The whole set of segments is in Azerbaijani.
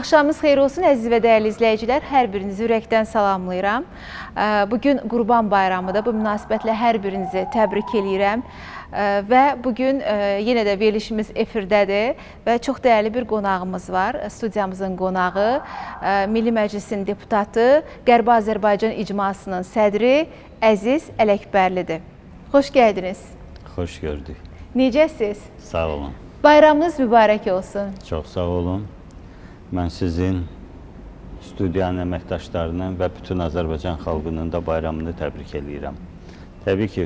Axşamınız xeyir olsun, əziz və dəyərli izləyicilər. Hər birinizi ürəkdən salamlayıram. Bugün Qurban Bayramıdır. Bu münasibətlə hər birinizi təbrik eləyirəm. Və bugün yenə də verilişimiz efirdədir və çox dəyərli bir qonağımız var. Studiyamızın qonağı, Milli Məclisin deputatı, Qərbi Azərbaycan İcmasının sədri Əziz Ələkbərlidir. Xoş gəldiniz. Xoş gördük. Necəsiz? Sağ olun. Bayramınız mübarək olsun. Çox sağ olun. Mən sizin studiyanın əməkdaşlarının və bütün Azərbaycan xalqının da bayramını təbrik edirəm. Təbii ki,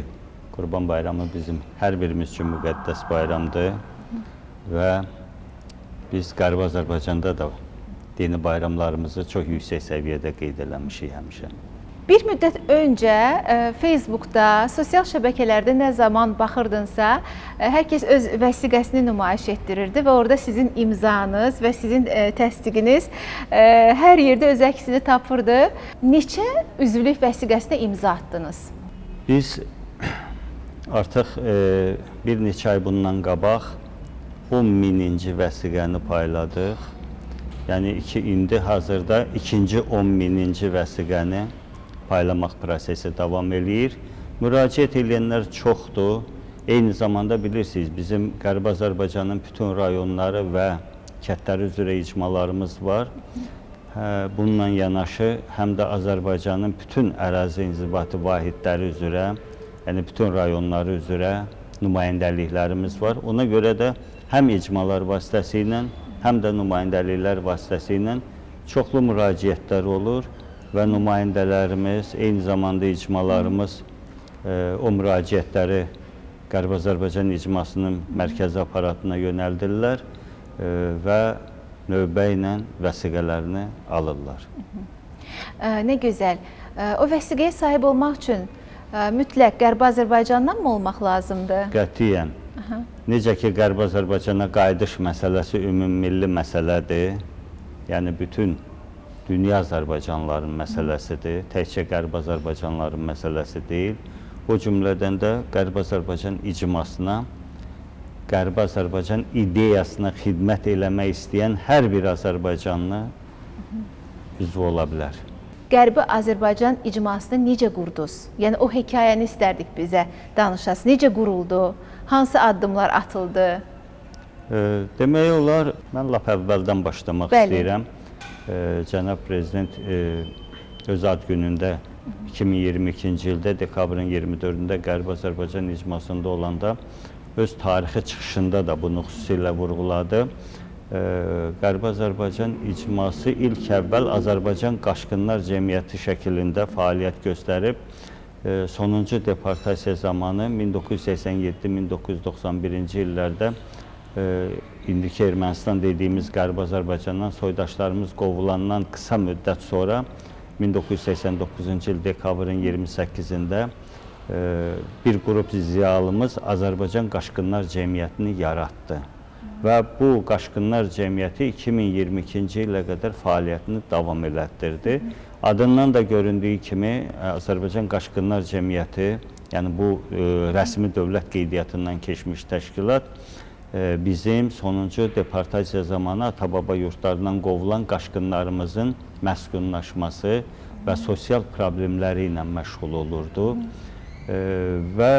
Qurban Bayramı bizim hər birimiz üçün müqəddəs bayramdır və biz Qərbi Azərbaycanda da dini bayramlarımızı çox yüksək səviyyədə qeyd eləmişik həmişə. Bir müddət öncə Facebookda, sosial şəbəkələrdə nə zaman baxırdınsa, hər kəs öz vəsiqəsini nümayiş etdirirdi və orada sizin imzanız və sizin təsdiqiniz hər yerdə öz əksini tapırdı. Neçə üzvlük vəsiqəsinə imza atdınız? Biz artıq bir neçə ay bundan qabaq 10.000-ci vəsiqəni payladıq. Yəni indi hazırda ikinci 10.000-ci vəsiqəni paylamaq prosesi davam eləyir. Müraciət edənlər çoxdur. Eyni zamanda bilirsiniz, bizim Qərbi Azərbaycanın bütün rayonları və kəndləri üzrə icmalarımız var. Bununla yanaşı, həm də Azərbaycanın bütün ərazi inzibati vahidləri üzrə, yəni bütün rayonları üzrə nümayəndəliklərimiz var. Ona görə də həm icmalar vasitəsilə, həm də nümayəndəliklər vasitəsilə çoxlu müraciətlər olur və nümayəndələrimiz, eyni zamanda icmalarımız o müraciətləri Qərbi Azərbaycan İcmasının mərkəzi aparatına yönəldirlər və növbə ilə vəsiqələrini alırlar. Nə gözəl. O vəsiqəyə sahib olmaq üçün mütləq Qərbi Azərbaycandan mı olmaq lazımdır? Qətiyyən. Necə ki, Qərbi Azərbaycana qayıdış məsələsi ümummilli məsələdir. Yəni, bütün dünya Azərbaycanlıların məsələsidir, təkcə Qərbi Azərbaycanlıların məsələsi deyil. O cümlədən də Qərbi Azərbaycan icmasına, Qərbi Azərbaycan ideyasına xidmət eləmək istəyən hər bir Azərbaycanlı üzv ola bilər. Qərbi Azərbaycan icmasını necə qurdunuz? Yəni, o hekayəni istərdik bizə danışasınız. Necə quruldu? Hansı addımlar atıldı? Demək olar, mən lap əvvəldən başlamaq istəyirəm. Cənab Prezident öz ad günündə 2022-ci ildə dekabrın 24-də Qərbi Azərbaycan icmasında olanda öz tarixi çıxışında da bunu xüsusilə vurğuladı. Qərbi Azərbaycan icması ilk əvvəl Azərbaycan Qaçqınlar Cəmiyyəti şəklində fəaliyyət göstərib, sonuncu deportasiya zamanı 1987-1991-ci illərdə indiki Ermənistan dediyimiz Qərbi Azərbaycandan soydaşlarımız qovulandan qısa müddət sonra 1989-cu il dekabrın 28-də bir qrup ziyalımız Azərbaycan Qaçqınlar Cəmiyyətini yaratdı. Və bu Qaçqınlar Cəmiyyəti 2022-ci ilə qədər fəaliyyətini davam elətdirdi. Adından da göründüyü kimi Azərbaycan Qaçqınlar Cəmiyyəti, yəni bu rəsmi dövlət qeydiyyatından keçmiş təşkilat, bizim sonuncu deportasiya zamanı ata-baba yurtlarından qovulan qaçqınlarımızın məskunlaşması və sosial problemləri ilə məşğul olurdu. Və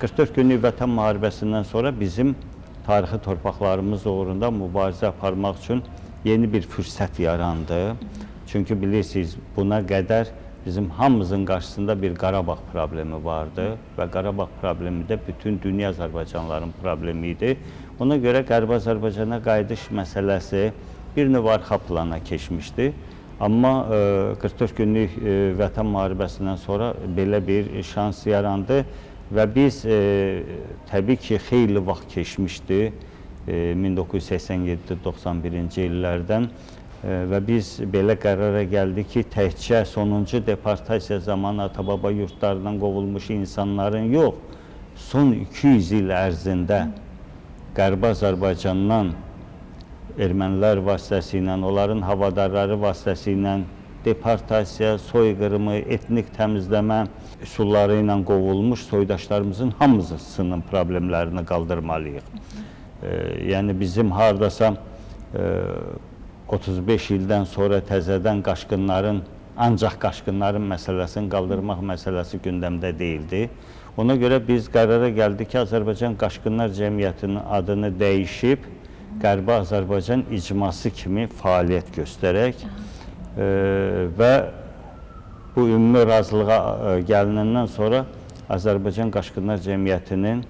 44 günlük Vətən müharibəsindən sonra bizim tarixi torpaqlarımız uğrunda mübarizə aparmaq üçün yeni bir fürsət yarandı. Çünki bilirsiniz, buna qədər bizim hamımızın qarşısında bir Qarabağ problemi vardı və Qarabağ problemi də bütün dünya Azərbaycanlıların problemi idi. Ona görə Qərbi Azərbaycana qayıdış məsələsi bir növ arxa plana keçmişdi. Amma 44 günlük Vətən müharibəsindən sonra belə bir şans yarandı və biz təbii ki, xeyli vaxt keçmişdi 1987-91-ci illərdən. Və biz belə qərara gəldik ki, təkcə sonuncu deportasiya zamanı ata-baba yurtlarından qovulmuş insanların yox, son 200 il ərzində Qərbi Azərbaycandan ermənilər vasitəsilə, onların havadarları vasitəsilə deportasiya, soyqırımı, etnik təmizləmə üsulları ilə qovulmuş soydaşlarımızın hamısının problemlərini qaldırmalıyıq. Yəni bizim hardasa 35 ildən sonra təzədən ancaq qaçqınların məsələsini qaldırmaq məsələsi gündəmdə deyildi. Ona görə biz qərara gəldik ki, Azərbaycan Qaçqınlar Cəmiyyətinin adını dəyişib, Qərbi Azərbaycan icması kimi fəaliyyət göstərək və bu ümumi razılığa gəlinəndən sonra Azərbaycan Qaçqınlar Cəmiyyətinin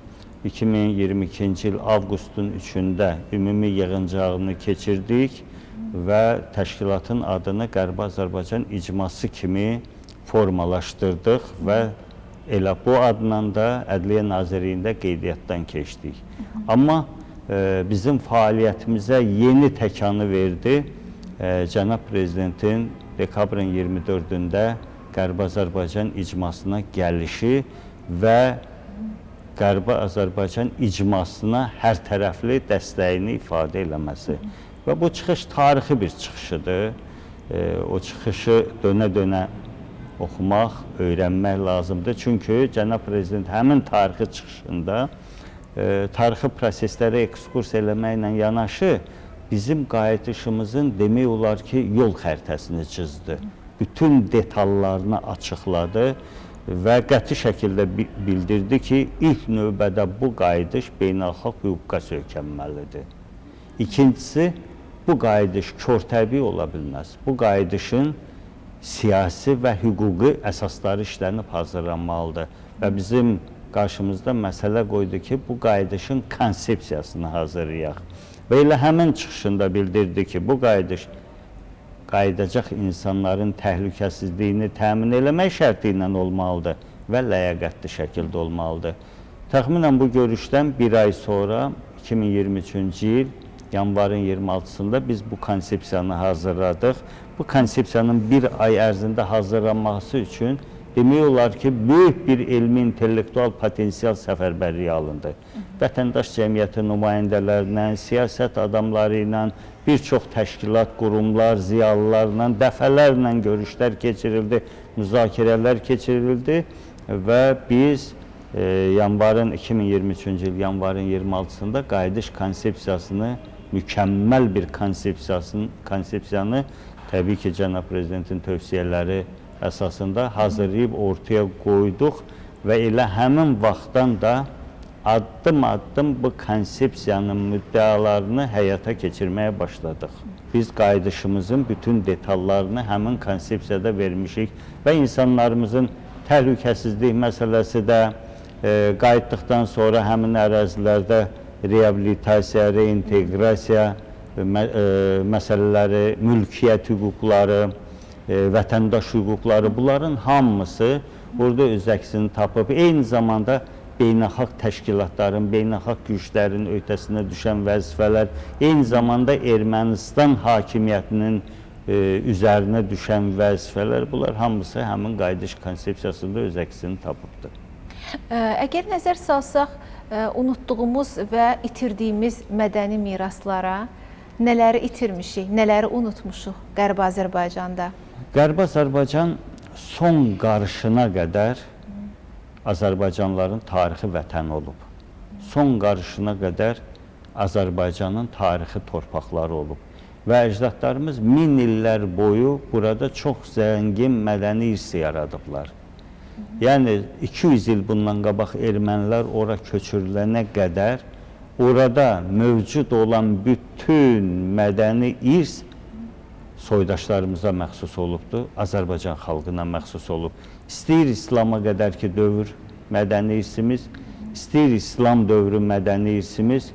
2022-ci il avqustun 3-də ümumi yığıncağını keçirdik və təşkilatın adını Qərbi Azərbaycan icması kimi formalaşdırdıq və elə bu adla da Ədliyyə Nazirliyində qeydiyyatdan keçdik. Amma bizim fəaliyyətimizə yeni təkanı verdi Cənab Prezidentin dekabrın 24-də Qərbi Azərbaycan icmasına gəlişi və Qərbi Azərbaycan icmasına hər tərəfli dəstəyini ifadə eləməsi. Və bu çıxış tarixi bir çıxışıdır. O çıxışı dönə-dönə oxumaq, öyrənmək lazımdır. Çünki Cənab Prezident həmin tarixi çıxışında tarixi proseslərə ekskurs eləməklə yanaşı bizim qayıdışımızın demək olar ki, yol xəritəsini çizdi. Bütün detallarını açıqladı və qəti şəkildə bildirdi ki, ilk növbədə bu qayıdış beynəlxalq hüquqa söykənməlidir. İkincisi, bu qayıdış körtəbii ola bilməz. Bu qayıdışın siyasi və hüquqi əsasları işlənib hazırlanmalıdır. Və bizim qarşımızda məsələ qoydu ki, bu qayıdışın konsepsiyasını hazırlayaq. Və elə həmin çıxışında bildirdi ki, bu qayıdış qayıdacaq insanların təhlükəsizliyini təmin eləmək şərti ilə olmalıdır və ləyaqətli şəkildə olmalıdır. Təxminən bu görüşdən bir ay sonra 2023-cü il yanvarın 26-sında biz bu konsepsiyanı hazırladıq. Bu konsepsiyanın bir ay ərzində hazırlanması üçün demək olar ki, böyük bir elmi intellektual potensial səfərbərliyi alındı. Vətəndaş cəmiyyəti nümayəndələrlə, siyasət adamları ilə, bir çox təşkilat, qurumlar, ziyalılarla dəfələrlə görüşlər keçirildi, müzakirələr keçirildi və biz 2023-cü il yanvarın 26-sında qayıdış konsepsiyasını, mükəmməl bir konsepsiyanı təbii ki, Cənab Prezidentin tövsiyələri əsasında hazırlayıb ortaya qoyduq və elə həmin vaxtdan da addım-addım bu konsepsiyanın müddəalarını həyata keçirməyə başladıq. Biz qayıdışımızın bütün detallarını həmin konsepsiyada vermişik və insanlarımızın təhlükəsizlik məsələsi də qayıtdıqdan sonra həmin ərazilərdə reabilitasiya, reinteqrasiya məsələləri, mülkiyyət hüquqları, vətəndaş hüquqları, bunların hamısı burada öz əksini tapıb. Eyni zamanda beynəlxalq təşkilatların, beynəlxalq güclərin öhdəsinə düşən vəzifələr, eyni zamanda Ermənistan hakimiyyətinin üzərinə düşən vəzifələr, bunlar hamısı həmin qayıdış konsepsiyasında öz əksini tapıbdır. Əgər nəzər salsaq, unutduğumuz və itirdiyimiz mədəni miraslara nələri itirmişik, nələri unutmuşuq Qərbi Azərbaycanda? Qərbi Azərbaycan son qarışına qədər Azərbaycanlıların tarixi vətəni olub. Son qarışına qədər Azərbaycanın tarixi torpaqları olub. Və əcdadlarımız min illər boyu burada çox zəngin mədəni irs yaradıblar. Yəni 200 il bundan qabaq ermənilər ora köçürülənə qədər orada mövcud olan bütün mədəni irs soydaşlarımıza məxsus olubdur, Azərbaycan xalqına məxsus olub. İstəyir İslama qədər ki dövr mədəni irsimiz, istəyir İslam dövrü mədəni irsimiz,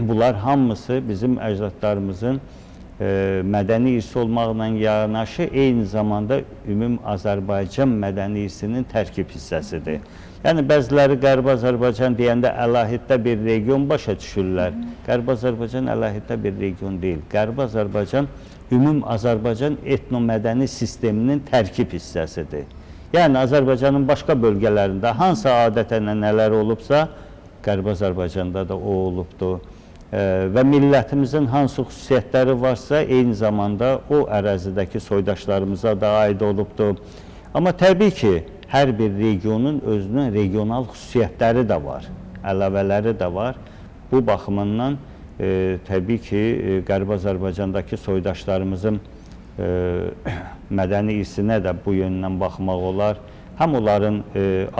bunlar hamısı bizim əcdadlarımızın mədəni irsi olmaqla yanaşı eyni zamanda ümumi Azərbaycan mədəni irsinin tərkib hissəsidir. Yəni bəziləri Qərbi Azərbaycan deyəndə əlahiddə bir region başa düşürlər. Qərbi Azərbaycan əlahiddə bir region deyil. Qərbi Azərbaycan ümumi Azərbaycan etnomədəni sisteminin tərkib hissəsidir. Yəni Azərbaycanın başqa bölgələrində hansı adət-ənənələr olubsa, Qərbi Azərbaycanda da o olubdur. Və millətimizin hansı xüsusiyyətləri varsa, eyni zamanda o ərazidəki soydaşlarımıza da aid olubdur. Amma təbii ki, hər bir regionun özünün regional xüsusiyyətləri də var, əlavələri də var. Bu baxımından təbii ki, Qərbi Azərbaycandakı soydaşlarımızın mədəni irsinə də bu yöndən baxmaq olar. Həm onların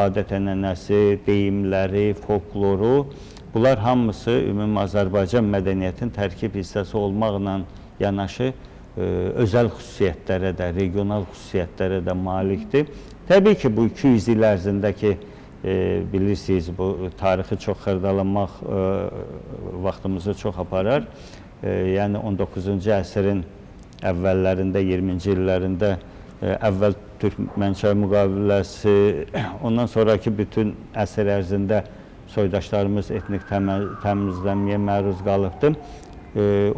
adət-ənənəsi, deyimləri, folkloru, bunlar hamısı ümumi Azərbaycan mədəniyyətinin tərkib hissəsi olmaqla yanaşı özəl xüsusiyyətlərə də, regional xüsusiyyətlərə də malikdir. Təbii ki, bu 200 il ərzində ki, bilirsiniz, bu tarixi çox xırdalamaq vaxtımızı çox aparar. Yəni 19-cu əsrin əvvəllərində, 20-ci illərində əvvəl Türkmənçay müqaviləsi, ondan sonraki bütün əsr ərzində soydaşlarımız etnik təmizlənməyə məruz qalıbdır.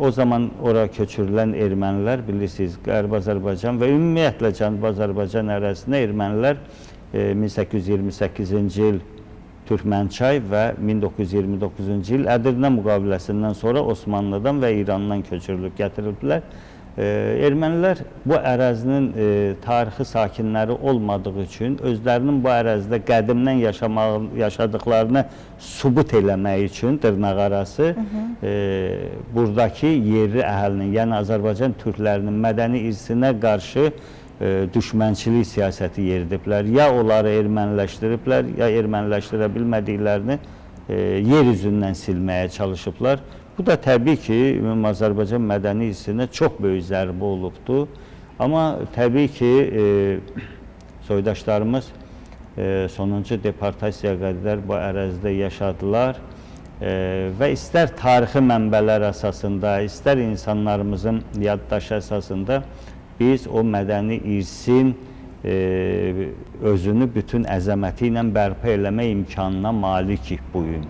O zaman ora köçürülən ermənilər, bilirsiniz, Qərbi Azərbaycan və ümumiyyətlə Cənubi Azərbaycan ərazisində ermənilər 1828-ci il Türkmənçay və 1929-cu il Ədirnə müqaviləsindən sonra Osmanlıdan və İrandan köçürülüb gətiriliblər. Ermənilər bu ərazinin tarixi sakinləri olmadığı üçün özlərinin bu ərazidə qədimdən yaşadıqlarını sübut eləmək üçün dırnaqarası buradakı yerli əhalinin, yəni Azərbaycan türklərinin mədəni irsinə qarşı düşmənçilik siyasəti yeridiblər. Ya onları erməniləşdiriblər, ya erməniləşdirə bilmədiklərini yer üzündən silməyə çalışıblar. Bu da təbii ki, ümumi Azərbaycan mədəni irsinə çox böyük zərbə olubdur. Amma təbii ki, soydaşlarımız sonuncu deportasiyaya qədər bu ərazidə yaşadılar və istər tarixi mənbələr əsasında, istər insanlarımızın yaddaşı əsasında biz o mədəni irsin özünü bütün əzəməti ilə bərpa eləmə imkanına malikik bugün.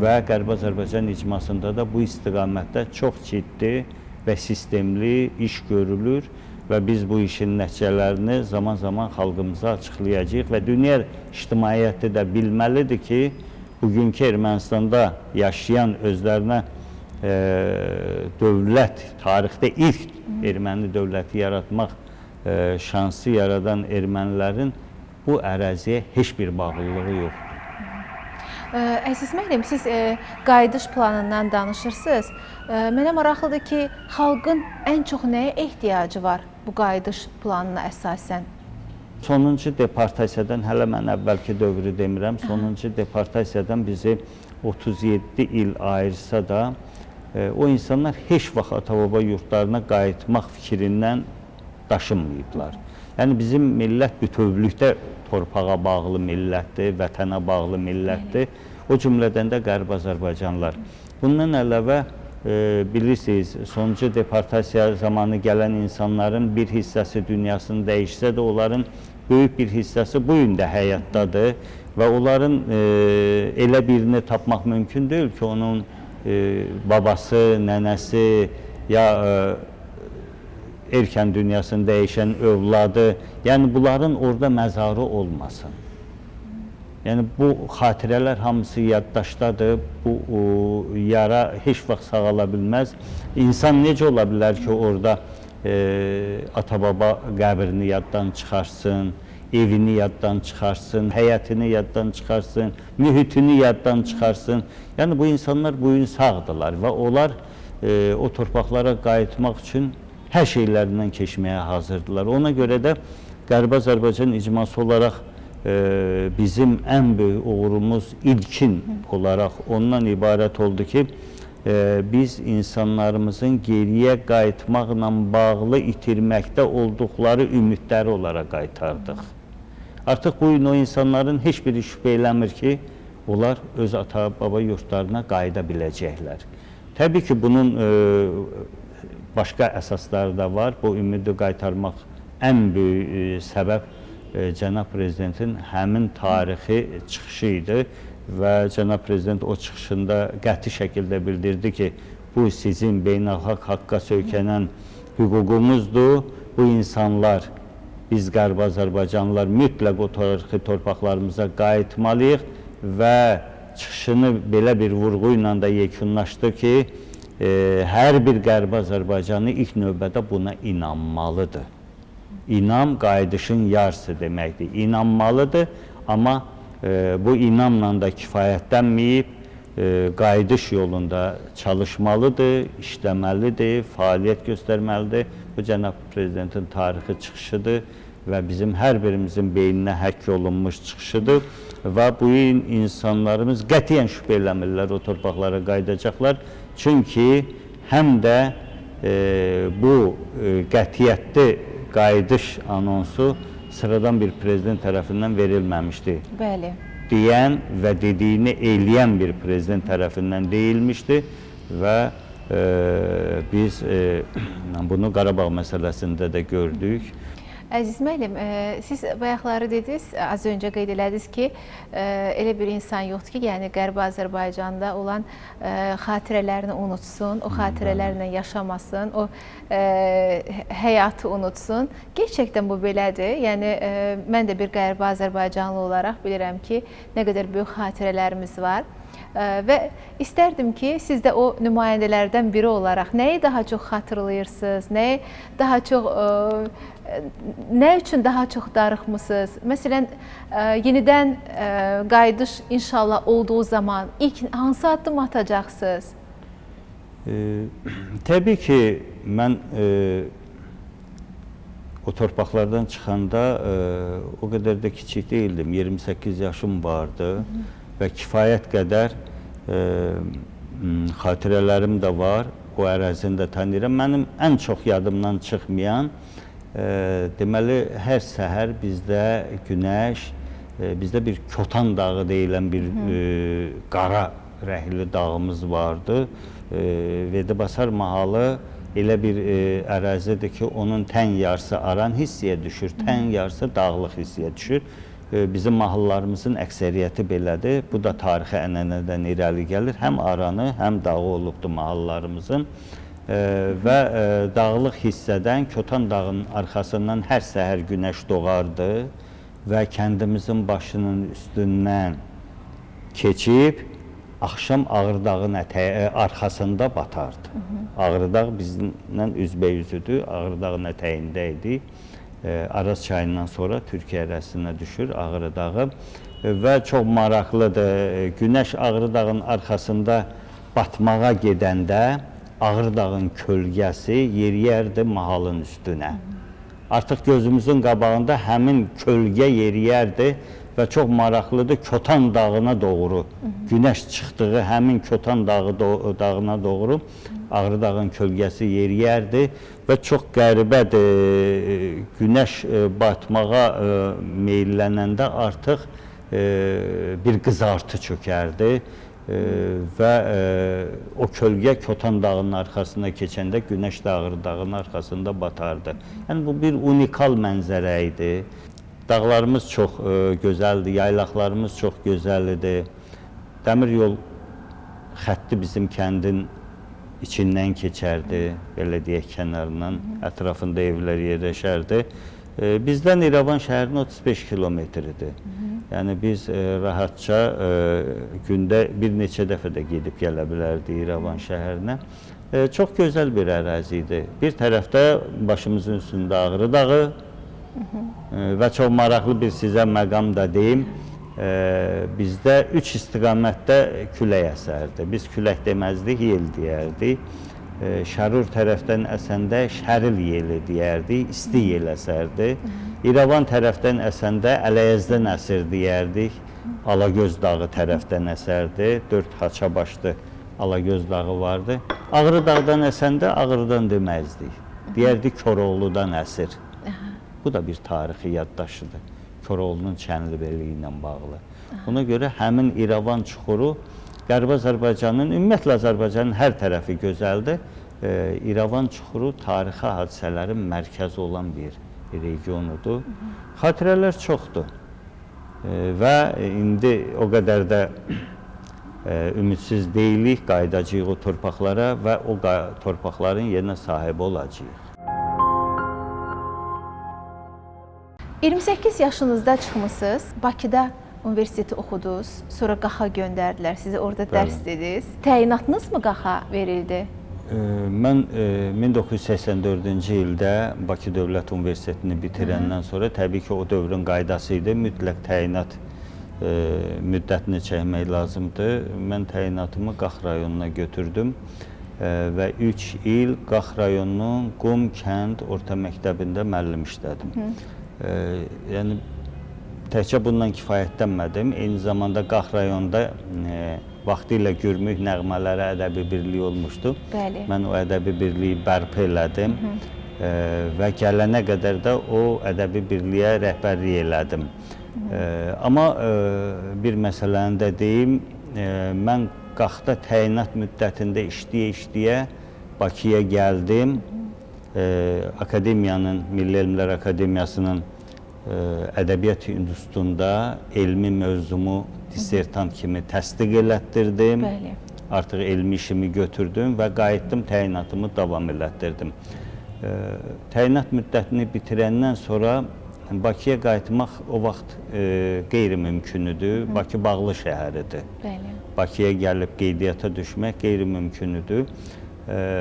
Və Qərbi Azərbaycan icmasında da bu istiqamətdə çox ciddi və sistemli iş görülür və biz bu işin nəticələrini zaman-zaman xalqımıza açıqlayacağıq və dünya ictimaiyyəti də bilməlidir ki, bugünkü Ermənistanda yaşayan özlərinə dövlət, tarixdə ilk erməni dövləti yaratmaq şansı yaradan ermənilərin bu əraziyə heç bir bağlılığı yoxdur. Əziz müəllim, siz qayıdış planından danışırsınız. Mənə maraqlıdır ki, xalqın ən çox nəyə ehtiyacı var bu qayıdış planına əsasən? Sonuncu deportasiyadan, hələ mən əvvəlki dövrü demirəm, sonuncu deportasiyadan bizi 37 il ayırsa da, o insanlar heç vaxt ata-baba yurtlarına qayıtmaq fikrindən daşınmayıblar. Yəni bizim millət bütövlükdə torpağa bağlı millətdir, vətənə bağlı millətdir. O cümlədən də Qərbi Azərbaycanlılar. Bundan əlavə bilirsiniz, sonuncu deportasiya zamanı gələn insanların bir hissəsi dünyasını dəyişsə də, onların böyük bir hissəsi bu gün də həyatdadır və onların elə birini tapmaq mümkün deyil ki, onun babası, nənəsi ya erkən dünyasını dəyişən övladı, yəni bunların orada məzarı olmasın. Yəni bu xatirələr hamısı yaddaşdadır, bu yara heç vaxt sağala bilməz. İnsan necə ola bilər ki, orada ata-baba qəbrini yaddan çıxarsın, evini yaddan çıxarsın, həyətini yaddan çıxarsın, mühitini yaddan çıxarsın. Yəni bu insanlar bu gün sağdırlar və onlar o torpaqlara qayıtmaq üçün hər şeylərindən keçməyə hazırdılar. Ona görə də Qərbi Azərbaycan icması olaraq bizim ən böyük uğurumuz ilkin olaraq ondan ibarət oldu ki, biz insanlarımızın geriyə qayıtmaqla bağlı itirməkdə olduqları ümidləri olaraq qaytardıq. Artıq bu gün o insanların heç biri şübhə eləmir ki, onlar öz ata-baba yurtlarına qayıda biləcəklər. Təbii ki, bunun başqa əsasları da var. Bu ümidi qaytarmaq ən böyük səbəb Cənab Prezidentin həmin tarixi çıxışı idi və Cənab Prezident o çıxışında qəti şəkildə bildirdi ki, bu sizin beynəlxalq haqqa söykənən hüququmuzdur. Bu insanlar, biz Qərbi Azərbaycanlılar mütləq o tarixi torpaqlarımıza qayıtmalıyıq və çıxışını belə bir vurğu ilə də yekunlaşdı ki, hər bir Qərbi Azərbaycanlı ilk növbədə buna inanmalıdır. İnam qayıdışın yarısı deməkdir. İnanmalıdır, amma bu inamla da kifayətlənməyib, qayıdış yolunda çalışmalıdır, işləməlidir, fəaliyyət göstərməlidir. Bu cənab prezidentin tarixi çıxışıdır və bizim hər birimizin beyninə həkk olunmuş çıxışıdır və bu gün insanlarımız qətiyyən şübhə eləmirlər, o torpaqlara qayıdacaqlar. Çünki həm də bu qətiyyətli qayıdış anonsu sıradan bir prezident tərəfindən verilməmişdi. Bəli. Deyən və dediyini eləyən bir prezident tərəfindən deyilmişdi və biz bunu Qarabağ məsələsində də gördük. Əziz müəllim, siz bayaqları dediniz, az öncə qeyd elədiniz ki, elə bir insan yoxdur ki, yəni Qərbi Azərbaycanda olan xatirələrini unutsun, o xatirələrlə yaşamasın, o həyatı unutsun. Gerçəkdən bu belədir. Yəni mən də bir Qərbi Azərbaycanlı olaraq bilirəm ki, nə qədər böyük xatirələrimiz var. Və istərdim ki, siz də o nümayəndələrdən biri olaraq nəyi daha çox xatırlayırsınız, nəyi daha çox, nə üçün daha çox darıxmısınız? Məsələn, yenidən qayıdış inşallah olduğu zaman ilk hansı addım atacaqsınız? Təbii ki, mən o torpaqlardan çıxanda o qədər də kiçik deyildim, 28 yaşım vardı. Və kifayət qədər xatirələrim də var, o ərazini də tanıyıram. Mənim ən çox yadımdan çıxmayan, deməli, hər səhər bizdə günəş, bizdə bir Kotan dağı deyilən bir qara rəhli dağımız vardı. Vedibasar mahalı elə bir ərazidir ki, onun tən yarısı aran hissəyə düşür, tən yarısı dağlıq hissəyə düşür. Bizim mahallarımızın əksəriyyəti belədir. Bu da tarixi ənənədən irəli gəlir. Həm aranı, həm dağı olubdur mahallarımızın. Və dağlıq hissədən Kotan dağının arxasından hər səhər günəş doğardı və kəndimizin başının üstündən keçib axşam Ağrıdağın arxasında batardı. Ağrıdağ bizimlə üzbəyüzüdür, Ağrıdağın ətəyində idi. Araz çayından sonra Türkiyə ərazisinə düşür Ağrı dağı və çox maraqlıdır. Günəş Ağrı dağın arxasında batmağa gedəndə Ağrı dağın kölgəsi yeriyərdi mahalın üstünə. Artıq gözümüzün qabağında həmin kölgə yeriyərdi və çox maraqlıdır, Kotan dağına doğru günəş çıxdığı həmin Kotan dağına doğru Ağrı dağın kölgəsi yeriyərdi və çox qəribədir, günəş batmağa meyllənəndə artıq bir qızartı çökərdi və o kölgə Kotan dağının arxasına keçəndə günəş də Ağrı dağının arxasında batardı. Yəni bu bir unikal mənzərə idi. Dağlarımız çox gözəldir, yaylaqlarımız çox gözəldir. Dəmir yol xətti bizim kəndin içindən keçərdi, belə deyək, kənarından, ətrafında evlər yerləşərdi. Bizdən İrəvan şəhərinə 35 kilometrdir. Yəni biz rahatca gündə bir neçə dəfə də gedib gələ bilərdik İrəvan şəhərinə. Çox gözəl bir ərazi idi. Bir tərəfdə başımızın üstündə Ağrı dağı və çox maraqlı bir sizə məqam da deyim. Bizdə 3 istiqamətdə külək əsərdi. Biz külək deməzdik, yel deyərdik. Şərur tərəfdən əsəndə şəril yeli deyərdik, isti yel əsərdi. İrəvan tərəfdən əsəndə ələyəzdən əsir deyərdik. Alagöz dağı tərəfdən əsərdi. 4 haça başlı Alagöz dağı vardı. Ağrı dağdan əsəndə Ağrıdan deməzdik. Deyərdik Koroğludan əsir. Bu da bir tarixi yaddaşıdır. Koroğlunun Çənlibeli ilə bağlı. Ona görə həmin İrəvan çuxuru Qərbi Azərbaycanın, ümumiyyətlə Azərbaycanın hər tərəfi gözəldir. İrəvan çuxuru tarixi hadisələrin mərkəzi olan bir regionudur. Xatirələr çoxdur və indi o qədər də ümidsiz deyilik, qayıdacağıq o torpaqlara və o torpaqların yerinə sahib olacağıq. 28 yaşınızda çıxmısınız, Bakıda universiteti oxudunuz, sonra Qaxa göndərdilər, sizi orada dərs dediniz. Təyinatınız mı Qaxa verildi? Mən 1984-cü ildə Bakı Dövlət Universitetini bitirəndən sonra təbii ki, o dövrün qaydası idi, mütləq təyinat müddətini çəkmək lazımdır. Mən təyinatımı Qax rayonuna götürdüm və 3 il Qax rayonunun Qum kənd orta məktəbində müəllim işlədim. Yəni təkcə bundan kifayətlənmədim. Eyni zamanda Qax rayonunda vaxtilə Gürmük nəğmələri ədəbi birliyi olmuşdu. Bəli. Mən o ədəbi birliyi bərpa elədim və gələnə qədər də o ədəbi birliyə rəhbərlik elədim. Amma bir məsələni də deyim, mən Qaxda təyinat müddətində işləyə-işləyə Bakıya gəldim. Akademiyanın, Milli Elmlər Akademiyasının Ədəbiyyat İnstitutunda elmi mövzumu dissertant kimi təsdiq elətdirdim. Bəli. Artıq elmi işimi götürdüm və qayıtdım, təyinatımı davam elətdirdim. Təyinat müddətini bitirəndən sonra Bakıya qayıtmaq o vaxt qeyri-mümkün idi. Bakı bağlı şəhəridir. Bəli. Bakıya gəlib qeydiyyata düşmək qeyri-mümkün idi.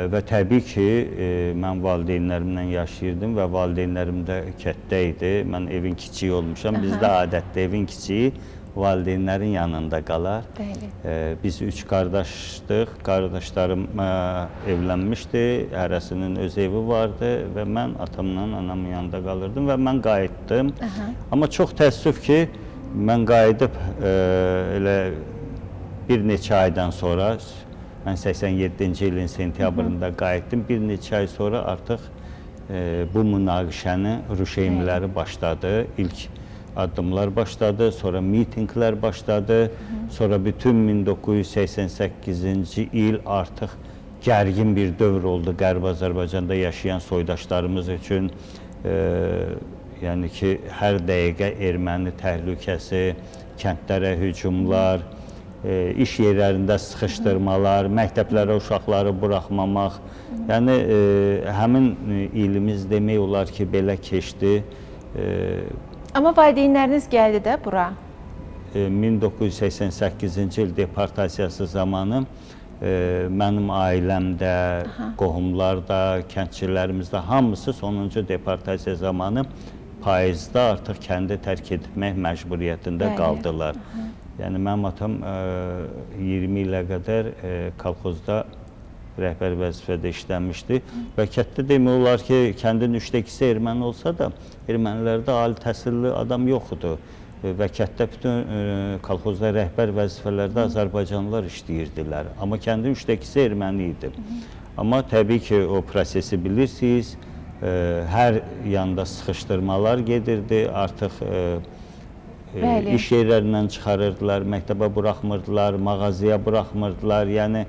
Və təbii ki, mən valideynlərimlə yaşayırdım və valideynlərim də kətdə idi. Mən evin kiçiyi olmuşam. Bizdə adətdə evin kiçiyi valideynlərin yanında qalar. Bəli. Biz 3 qardaşdıq. Qardaşlarım evlənmişdi. Hərəsinin öz evi vardı və mən atamla anamın yanında qalırdım və mən qayıtdım. Amma çox təəssüf ki, mən qayıdıb elə bir neçə aydan sonra, mən 87-ci ilin sentyabrında qayıtdım. Bir neçə ay sonra artıq bu münaqişənin rüşeymləri başladı. İlk addımlar başladı, sonra mitinqlər başladı. Sonra bütün 1988-ci il artıq gərgin bir dövr oldu Qərbi Azərbaycanda yaşayan soydaşlarımız üçün. Yəni ki, hər dəqiqə erməni təhlükəsi, kəndlərə hücumlar, iş yerlərində sıxışdırmalar, məktəblərə uşaqları buraxmamaq. Yəni, həmin ilimiz demək olar ki, belə keçdi. Amma valideynləriniz gəldi də bura. 1988-ci il deportasiyası zamanı mənim ailəmdə, qohumlarda, kəndçilərimizdə hamısı sonuncu deportasiya zamanı payızda artıq kəndi tərk etmək məcburiyyətində qaldılar. Yəni, mənim atam 20 ilə qədər kolxozda rəhbər vəzifədə işləmişdi və kətdə demək olar ki, kəndin 3/2-si erməni olsa da, ermənilərdə ali təhsilli adam yoxdur və kətdə bütün kolxozda rəhbər vəzifələrdə Azərbaycanlılar işləyirdilər. Amma kəndin 3/2-si erməni idi. Amma təbii ki, o prosesi bilirsiniz, hər yanda sıxışdırmalar gedirdi, artıq iş yerlərindən çıxarırdılar, məktəbə buraxmırdılar, mağazaya buraxmırdılar. Yəni,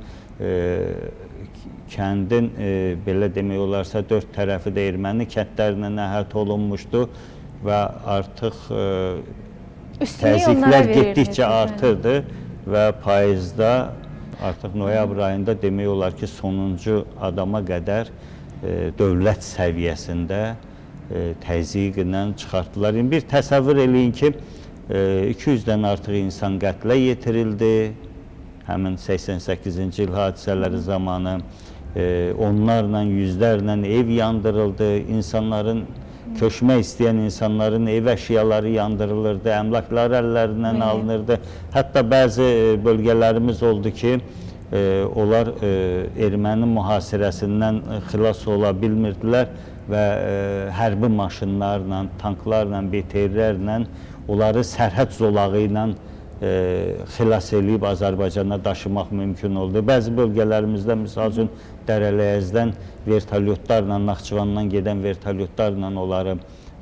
kəndin, belə demək olarsa, 4 tərəfi də erməni kəndlərindən əhatə olunmuşdu və artıq təzyiqlər getdikcə artırdı və payızda, artıq noyabr ayında demək olar ki, sonuncu adama qədər dövlət səviyyəsində təzyiqlə çıxartdılar. Bir təsəvvür eləyin ki, 200-dən artıq insan qətlə yetirildi. Həmin 88-ci il hadisələri zamanı onlarla, yüzlərlə ev yandırıldı. İnsanların, köçmək istəyən insanların ev əşyaları yandırılırdı, əmlakları əllərindən alınırdı. Hətta bəzi bölgələrimiz oldu ki, onlar erməni mühasirəsindən xilas ola bilmirdilər və hərbi maşınlarla, tanklarla, BTR-lərlə onları sərhəd zolağı ilə xilas eləyib Azərbaycana daşımaq mümkün oldu. Bəzi bölgələrimizdə, misal üçün, Dərələyəzdən vertolyotlarla, Naxçıvandan gedən vertolyotlarla onları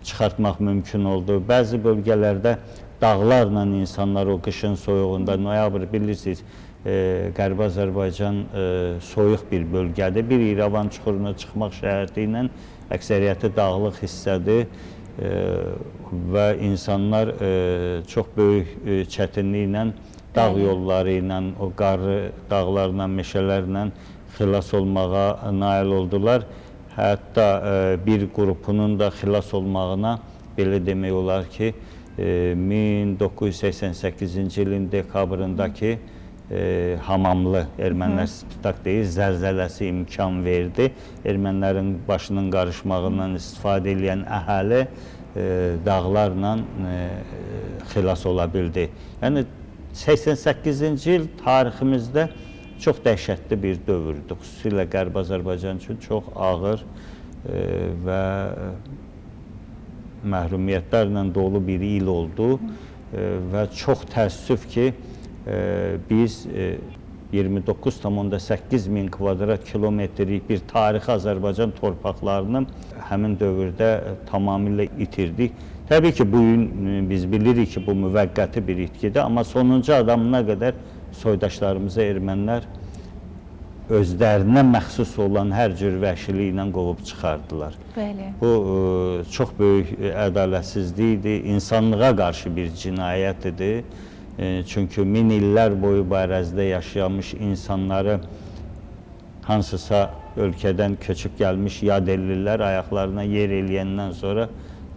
çıxartmaq mümkün oldu. Bəzi bölgələrdə dağlarla insanlar o qışın soyuğunda, noyabr bilirsiniz, Qərbi Azərbaycan soyuq bir bölgədir. Bir İrəvan çuxuruna çıxmaq şərti ilə əksəriyyəti dağlıq hissədir və insanlar çox böyük çətinliklə dağ yolları ilə, o qarlı dağlarla, meşələrlə xilas olmağa nail oldular. Hətta bir qrupunun da xilas olmağına belə demək olar ki, 1988-ci ilin dekabrındakı Hamamlı, ermənilər Spitak deyil, zəlzələsi imkan verdi. Ermənilərin başının qarışmağından istifadə edən əhəli dağlarla xilas ola bildi. Yəni 88-ci il tariximizdə çox dəhşətli bir dövrdür. Xüsusilə Qərbi Azərbaycan üçün çox ağır və məhrumiyyətlərlə dolu bir il oldu və çox təəssüf ki, biz 29,8 min kvadrat kilometrlik bir tarixi Azərbaycan torpaqlarını həmin dövrdə tamamilə itirdik. Təbii ki, bugün biz bilirik ki, bu müvəqqəti bir itkidir, amma sonuncu adamına qədər soydaşlarımızı ermənilər özlərinə məxsus olan hər cür vəhşiliklə qovub çıxardılar. Bəli. Bu çox böyük ədalətsizlikdir, insanlığa qarşı bir cinayət idi. Çünki min illər boyu bu ərazidə yaşamış insanları hansısa ölkədən köçüb gəlmiş yad ellilər ayaqlarına yer eləyəndən sonra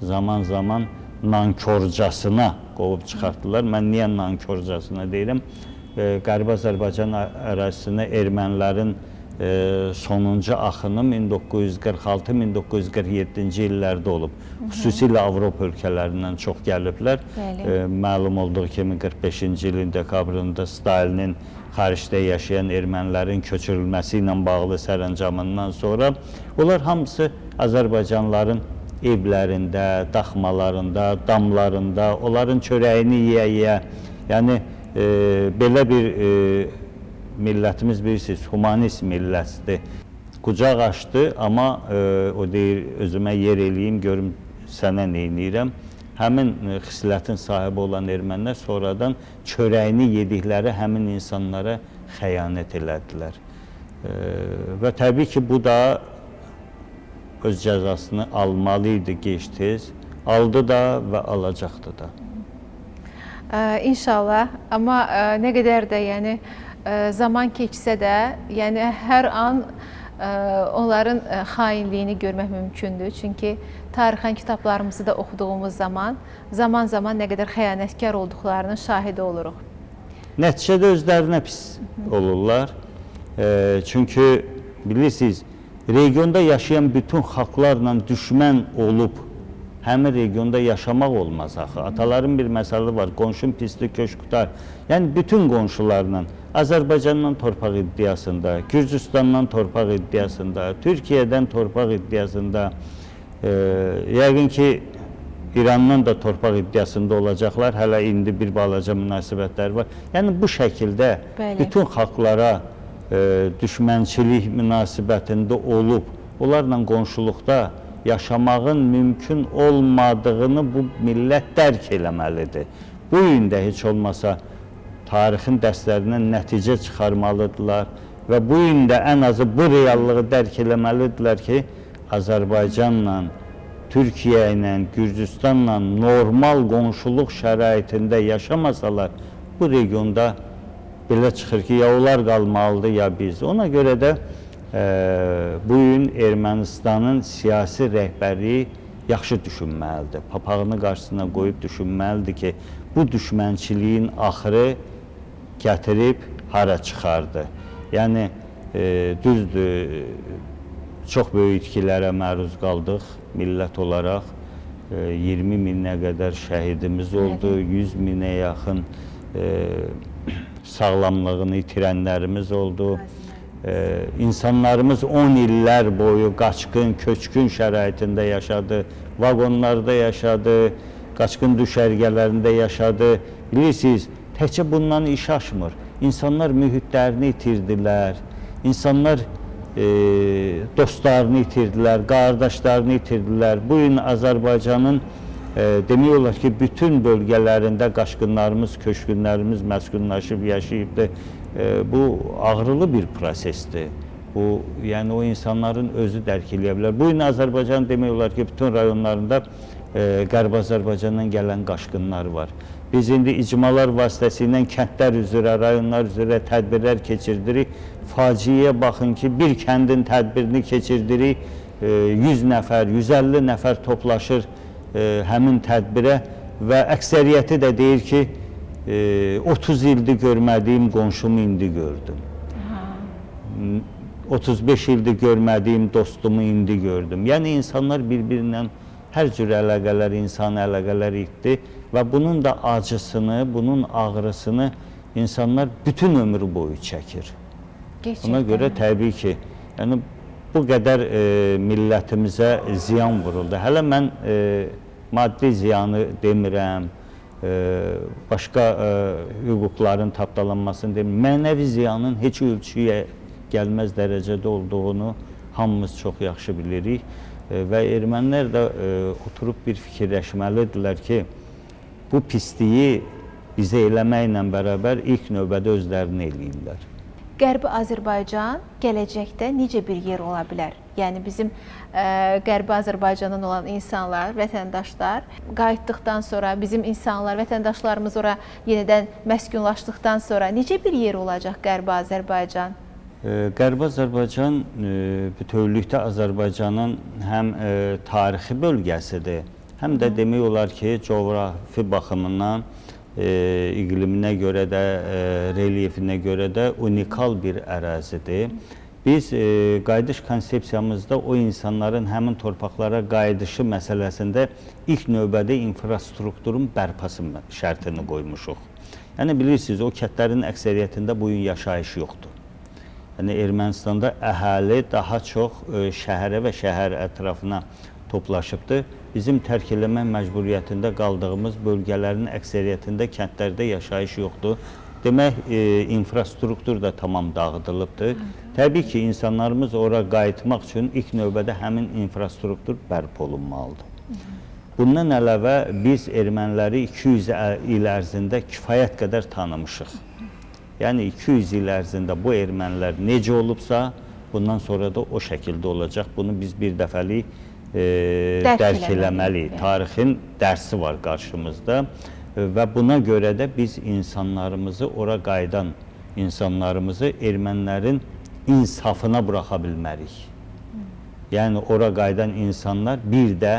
zaman-zaman nankorcasına qovub çıxartdılar. Mən niyə nankorcasına deyirəm? Qərbi Azərbaycan ərazisinə ermənilərin sonuncu axını 1946-1947-ci illərdə olub. Xüsusilə Avropa ölkələrindən çox gəliblər. Məlum olduğu kimi 45-ci ilin dekabrında Stalinin xaricdə yaşayan ermənilərin köçürülməsi ilə bağlı sərəncamından sonra onlar hamısı Azərbaycanlıların evlərində, daxmalarında, damlarında, onların çörəyini yeyə-yeyə, yəni belə bir millətimiz bilirsiniz, humanist millətdir. Qucaq açdı, amma o deyir, özümə yer eləyim, görüm sənə neyniyirəm. Həmin xislətin sahibi olan ermənilər sonradan çörəyini yedikləri həmin insanlara xəyanət elədilər. Və təbii ki, bu da öz cəzasını almalı idi gec-tez, aldı da və alacaqdı da. İnşallah, amma nə qədər də yəni zaman keçsə də, yəni hər an onların xainliyini görmək mümkündür. Çünki tarixən kitablarımızı da oxuduğumuz zaman-zaman nə qədər xəyanətkar olduqlarının şahidi oluruq. Nəticədə özlərinə pis olurlar. Çünki bilirsiniz, regionda yaşayan bütün xalqlarla düşmən olub, həmin regionda yaşamaq olmaz axı. Ataların bir məsəli var, qonşun pislik köşk qutar. Yəni bütün qonşularla, Azərbaycandan torpaq iddiasında, Gürcüstandan torpaq iddiasında, Türkiyədən torpaq iddiasında, yəqin ki, İrandan da torpaq iddiasında olacaqlar, hələ indi bir balaca münasibətlər var. Yəni bu şəkildə bütün xalqlara düşmənçilik münasibətində olub, onlarla qonşuluqda yaşamağın mümkün olmadığını bu millət dərk eləməlidir. Bu gün də heç olmasa tarixin dərslərindən nəticə çıxarmalıdırlar və bu gün də ən azı bu reallığı dərk eləməlidirlər ki, Azərbaycanla, Türkiyə ilə, Gürcüstanla normal qonşuluq şəraitində yaşamasalar, bu regionda belə çıxır ki, ya onlar qalmalıdır, ya biz. Ona görə də bugün Ermənistanın siyasi rəhbərliyi yaxşı düşünməlidir. Papağını qarşısına qoyub düşünməlidir ki, bu düşmənçiliyin axırı gətirib hara çıxardı. Yəni, düzdür, çox böyük itkilərə məruz qaldıq millət olaraq. 20 minə qədər şəhidimiz oldu, 100 minə yaxın sağlamlığını itirənlərimiz oldu. İnsanlarımız 10 illər boyu qaçqın, köçkün şəraitində yaşadı, vaqonlarda yaşadı, qaçqın düşərgələrində yaşadı. Bilirsiniz, təkcə bundan iş aşmır. İnsanlar mühitlərini itirdilər, insanlar dostlarını itirdilər, qardaşlarını itirdilər. Bugün Azərbaycanın demək olar ki, bütün bölgələrində qaçqınlarımız, köçkünlərimiz məskunlaşıb yaşayıbdır. Bu ağrılı bir prosesdir. Bu, yəni o insanların özü dərk eləyə bilər. Bugün Azərbaycan demək olar ki, bütün rayonlarında Qərbi Azərbaycandan gələn qaçqınlar var. Biz indi icmalar vasitəsilə kəndlər üzrə, rayonlar üzrə tədbirlər keçirdirik. Faciəyə baxın ki, bir kəndin tədbirini keçirdirik, 100 nəfər, 150 nəfər toplaşır həmin tədbirə və əksəriyyəti də deyir ki, 30 ildir görmədiyim qonşumu indi gördüm. 35 ildir görmədiyim dostumu indi gördüm. Yəni insanlar bir-birindən hər cür əlaqələr, insani əlaqələr itdi və bunun da acısını, bunun ağrısını insanlar bütün ömrü boyu çəkir. Buna görə təbii ki, yəni bu qədər millətimizə ziyan vuruldu. Hələ mən maddi ziyanı demirəm, başqa hüquqların tapdalanmasını demirəm. Mənəvi ziyanın heç ölçüyə gəlməz dərəcədə olduğunu hamımız çox yaxşı bilirik və ermənilər də oturub bir fikirləşməlidirlər ki, bu pisliyi bizə eləməklə bərabər ilk növbədə özlərini eləyirlər. Qərbi Azərbaycan gələcəkdə necə bir yer ola bilər? Yəni bizim Qərbi Azərbaycandan olan insanlar, vətəndaşlar qayıtdıqdan sonra, bizim insanlar, vətəndaşlarımız ora yenidən məskunlaşdıqdan sonra necə bir yer olacaq Qərbi Azərbaycan? Qərbi Azərbaycan bütövlükdə Azərbaycanın həm tarixi bölgəsidir, həm də demək olar ki, coğrafi baxımından iqliminə görə də, relyefinə görə də unikal bir ərazidir. Biz qayıdış konsepsiyamızda o insanların həmin torpaqlara qayıdışı məsələsində ilk növbədə infrastrukturun bərpası şərtini qoymuşuq. Yəni bilirsiniz, o kəndlərin əksəriyyətində bu gün yaşayış yoxdur. Yəni Ermənistanda əhali daha çox şəhərə və şəhər ətrafına toplaşıbdır. Bizim tərk eləmək məcburiyyətində qaldığımız bölgələrin əksəriyyətində kəndlərdə yaşayış yoxdur. Demək, infrastruktur da tamam dağıdılıbdır. Təbii ki, insanlarımız ora qayıtmaq üçün ilk növbədə həmin infrastruktur bərpa olunmalıdır. Bundan əlavə biz erməniləri 200 il ərzində kifayət qədər tanımışıq. Yəni 200 il ərzində bu ermənilər necə olubsa, bundan sonra da o şəkildə olacaq. Bunu biz bir dəfəlik dərk eləməliyik. Tarixin dərsi var qarşımızda və buna görə də biz insanlarımızı, ora qayıdan insanlarımızı ermənilərin insafına buraxa bilmərik. Yəni ora qayıdan insanlar bir də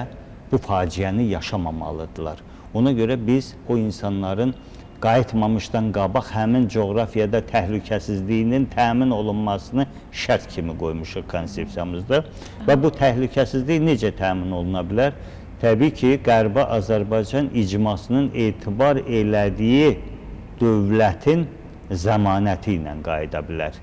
bu faciəni yaşamamalıdırlar. Ona görə biz o insanların qayıtmamışdan qabaq həmin coğrafiyada təhlükəsizliyinin təmin olunmasını şərt kimi qoymuşuq konsepsiyamızda və bu təhlükəsizlik necə təmin oluna bilər? Təbii ki, Qərbi Azərbaycan icmasının etibar elədiyi dövlətin zəmanəti ilə qayıda bilər.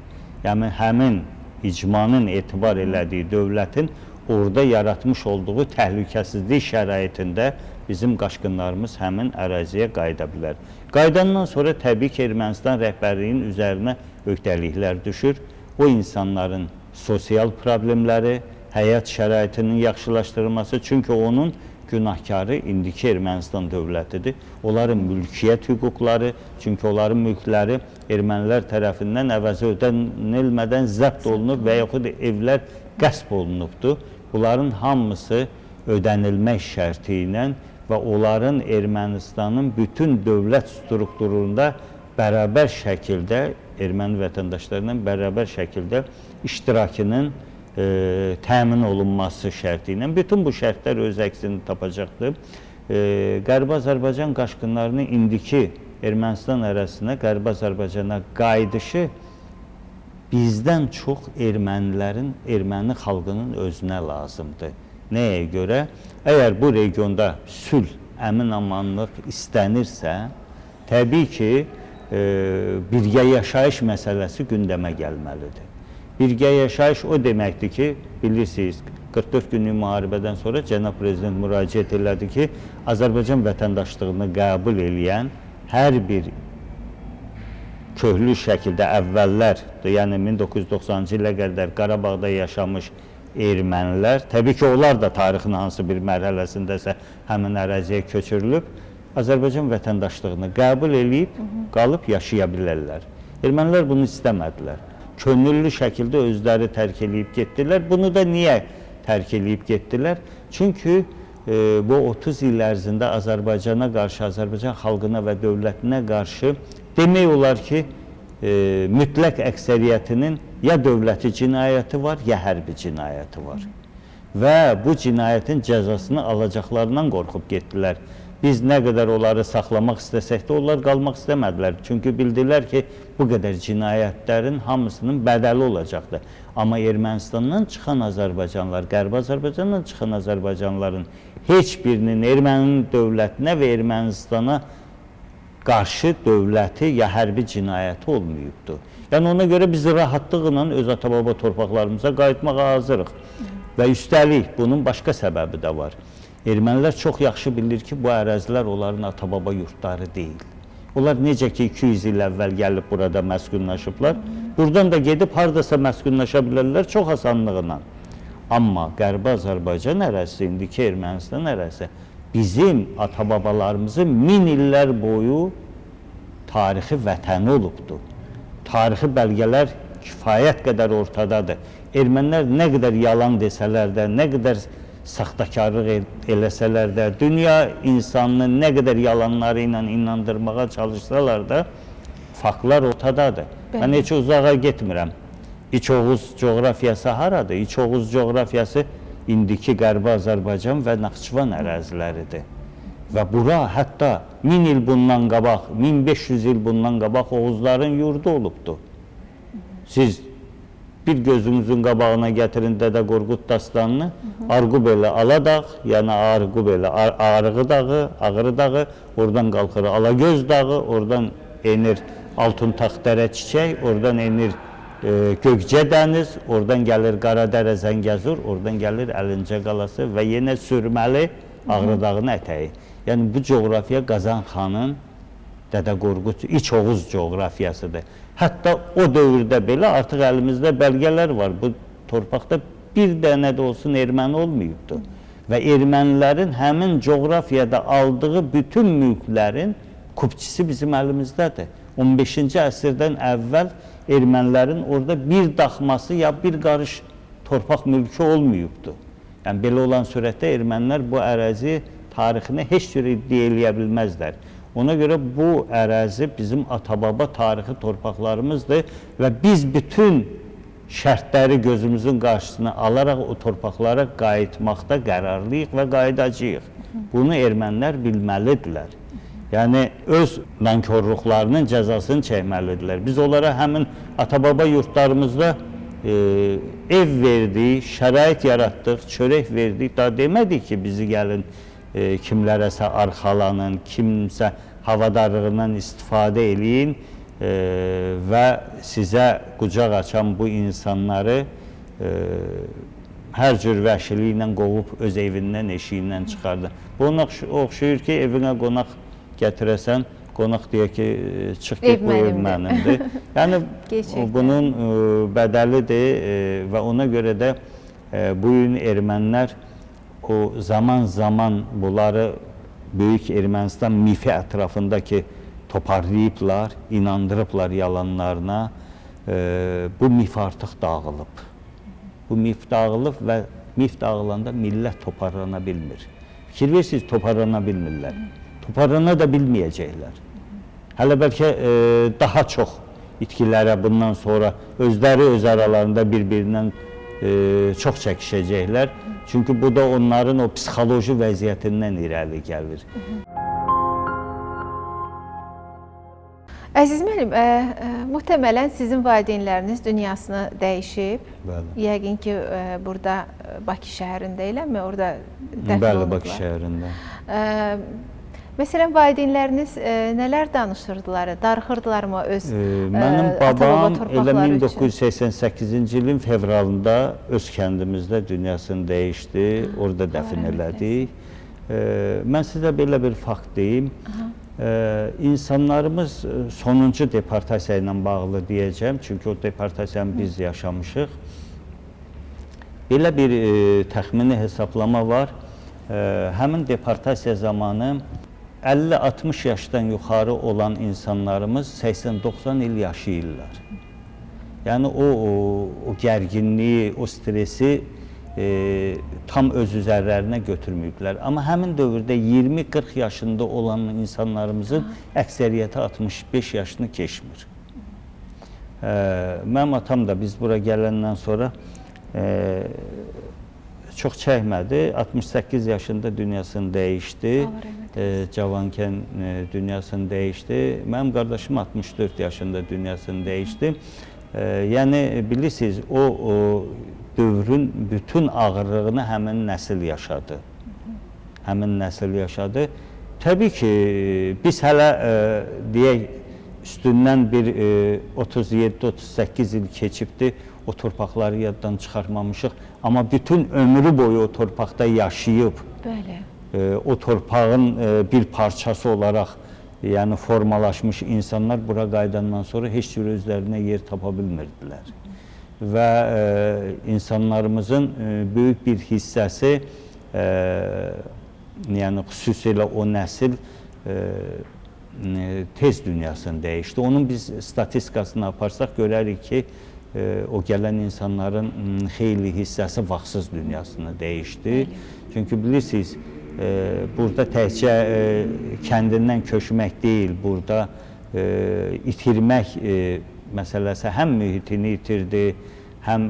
Yəni həmin icmanın etibar elədiyi dövlətin orada yaratmış olduğu təhlükəsizlik şəraitində bizim qaçqınlarımız həmin əraziyə qayıda bilər. Qayıdandan sonra təbii ki, Ermənistan rəhbərliyinin üzərinə öhdəliklər düşür. O insanların sosial problemləri, həyat şəraitinin yaxşılaşdırılması, çünki onun günahkarı indiki Ermənistan dövlətidir. Onların mülkiyyət hüquqları, çünki onların mülkləri ermənilər tərəfindən əvəzi ödənilmədən zəbt olunub və yaxud evlər qəsb olunubdur. Bunların hamısı ödənilmək şərti ilə və onların Ermənistanın bütün dövlət strukturunda bərabər şəkildə, erməni vətəndaşlarının bərabər şəkildə iştirakının təmin olunması şərti ilə. Bütün bu şərtlər öz əksini tapacaqdır. Qərbi Azərbaycan qaçqınlarının indiki Ermənistan ərazisinə, Qərbi Azərbaycana qayıdışı bizdən çox ermənilərin, erməni xalqının özünə lazımdır. Nəyə görə? Əgər bu regionda sülh, əmin-amanlıq istənirsə, təbii ki, birgə yaşayış məsələsi gündəmə gəlməlidir. Birgə yaşayış o deməkdir ki, bilirsiniz, 44 günlük müharibədən sonra Cənab Prezident müraciət elədi ki, Azərbaycan vətəndaşlığını qəbul eləyən hər bir köhlü şəkildə əvvəllər, yəni 1990-cı ilə qədər Qarabağda yaşamış ermənilər, təbii ki, onlar da tarixin hansı bir mərhələsindəsə həmin əraziyə köçürülüb, Azərbaycan vətəndaşlığını qəbul eləyib, qalıb yaşaya bilərlər. Ermənilər bunu istəmədilər. Könüllü şəkildə özləri tərk eləyib getdilər. Bunu da niyə tərk eləyib getdilər? Çünki bu 30 il ərzində Azərbaycana qarşı, Azərbaycan xalqına və dövlətinə qarşı demək olar ki, mütləq əksəriyyətinin ya dövləti cinayəti var, ya hərbi cinayəti var. Və bu cinayətin cəzasını alacaqlarından qorxub getdilər. Biz nə qədər onları saxlamaq istəsək də onlar qalmaq istəmədilər. Çünki bildilər ki, bu qədər cinayətlərin hamısının bədəli olacaqdır. Amma Ermənistandan çıxan Azərbaycanlılar, Qərbi Azərbaycandan çıxan Azərbaycanlıların heç birinin Erməni dövlətinə və Ermənistana qarşı dövləti ya hərbi cinayəti olmayıbdır. Yəni ona görə biz rahatlıqla öz ata-baba torpaqlarımıza qayıtmağa hazırıq. Və üstəlik bunun başqa səbəbi də var. Ermənilər çox yaxşı bilir ki, bu ərazilər onların ata-baba yurtları deyil. Onlar necə ki 200 il əvvəl gəlib burada məskunlaşıblar, buradan da gedib hardasa məskunlaşa bilərlər çox asanlığına. Amma Qərbi Azərbaycan ərazisi, indiki Ermənistan ərazisi bizim ata-babalarımızın 1000 illər boyu tarixi vətəni olubdur. Tarixi bəlgələr kifayət qədər ortadadır. Ermənilər nə qədər yalan desələr də, nə qədər saxtakarlıq eləsələr də, dünya insanını nə qədər yalanları ilə inandırmağa çalışsalar da, faktlar ortadadır. Mən heç uzağa getmirəm. İç Oğuz coğrafiyası haradır? İç Oğuz coğrafiyası indiki Qərbi Azərbaycan və Naxçıvan əraziləridir. Və bura hətta 1000 il bundan qabaq, 1500 il bundan qabaq Oğuzların yurdu olubdur. Siz bir gözünüzün qabağına gətirin Dədə Qorqud dastanını, Arqubelə Aladağ, yəni Arqubelə Arığı dağı, Ağrı dağı, oradan qalxır Alagöz dağı, oradan enir Altuntaq dərə çiçək, oradan enir Gökçə dəniz, oradan gəlir Qaradərə Zəngəzur, oradan gəlir Əlincə qalası və yenə sürməli Ağrı dağının ətəyi. Yəni bu coğrafiya Qazan xanın Dədə Qorqud İç Oğuz coğrafiyasıdır. Hətta o dövrdə belə artıq əlimizdə bəlgələr var. Bu torpaqda bir dənə də olsun erməni olmayıbdır. Və ermənilərin həmin coğrafiyada aldığı bütün mülklərin kupçisi bizim əlimizdədir. 15-ci əsrdən əvvəl ermənilərin orada bir daxması ya bir qarış torpaq mülkü olmayıbdır. Yəni belə olan surətdə ermənilər bu ərazi tarixini heç cür iddia eləyə bilməzlər. Ona görə bu ərazi bizim ata-baba tarixi torpaqlarımızdır və biz bütün şərtləri gözümüzün qarşısına alaraq o torpaqlara qayıtmaqda qərarlıyıq və qayıdacağıq. Bunu ermənilər bilməlidirlər. Yəni öz nankorluqlarının cəzasını çəkməlidirlər. Biz onlara həmin ata-baba yurtlarımızda ev verdik, şərait yaratdıq, çörək verdik. Daha demədik ki, bizi gəlin kimlərəsə arxalanın, kimsə havadarlığından istifadə eləyin və sizə qucaq açan bu insanları hər cür vəhşiliklə qovub öz evindən, eşiyindən çıxardı. Bu ona oxşuyur ki, evinə qonaq gətirəsən, qonaq deyə ki, çıx get, bu ev mənimdir. Yəni, bunun bədəlidir və ona görə də bu gün ermənilər o zaman bunları Böyük Ermənistan mifi ətrafındakı toparlayıblar, inandırıblar yalanlarına. Bu mif artıq dağılıb. Bu mif dağılıb və mif dağılanda millət toparlana bilmir. Fikir versiniz, toparlana bilmirlər. Toparlana da bilməyəcəklər. Hələ bəlkə daha çox itkilərə bundan sonra özləri öz aralarında bir-birindən çox çəkişəcəklər. Çünki bu da onların o psixoloji vəziyyətindən irəli gəlir. Əziz müəllim, muhtemelen sizin valideynləriniz dünyasını dəyişib. Bəli. Yəqin ki, burada Bakı şəhərində eləmi? Orada dəfn olunublar. Bəli, Bakı şəhərində. Məsələn, valideynləriniz nələr danışırdılar? Darıxırdılar mı öz Mənim babam elə torpaqları 1988-ci ilin fevralında öz kəndimizdə dünyasını dəyişdi, orada dəfn elədik. Mən sizə belə bir fakt deyim. İnsanlarımız sonuncu deportasiya ilə bağlı deyəcəm, çünki o deportasiyanı biz yaşamışıq. Belə bir təxmini hesablama var. Həmin deportasiya zamanı 50-60 yaşdan yuxarı olan insanlarımız 80-90 il yaşayırlar. Yəni o gərginliyi, o stresi tam öz üzərlərinə götürməyiblər. Amma həmin dövrdə 20-40 yaşında olan insanlarımızın əksəriyyəti 65 yaşını keçmir. Mənim atam da biz bura gələndən sonra çox çəkmədi. 68 yaşında dünyasını dəyişdi. Allah rəhmət eylesin. Cavankən dünyasını dəyişdi. Mənim qardaşım 64 yaşında dünyasını dəyişdi. Yəni bilirsiniz, o dövrün bütün ağırlığını həmin nəsil yaşadı. Həmin nəsil yaşadı. Təbii ki, biz hələ deyək, üstündən bir 37-38 il keçibdi, o torpaqları yaddan çıxarmamışıq. Amma bütün ömrü boyu o torpaqda yaşayıb, Bəli. o torpağın bir parçası olaraq yəni formalaşmış insanlar bura qayıdandan sonra heç cür özlərinə yer tapa bilmirdilər. Və insanlarımızın böyük bir hissəsi, yəni xüsusilə o nəsil tez dünyasını dəyişdi. Onun biz statistikasını aparsaq görərik ki, o gələn insanların xeyli hissəsi vaxtsız dünyasını dəyişdi. Çünki bilirsiniz, burada təkcə kəndindən köçmək deyil, burada itirmək məsələsi həm mühitini itirdi, həm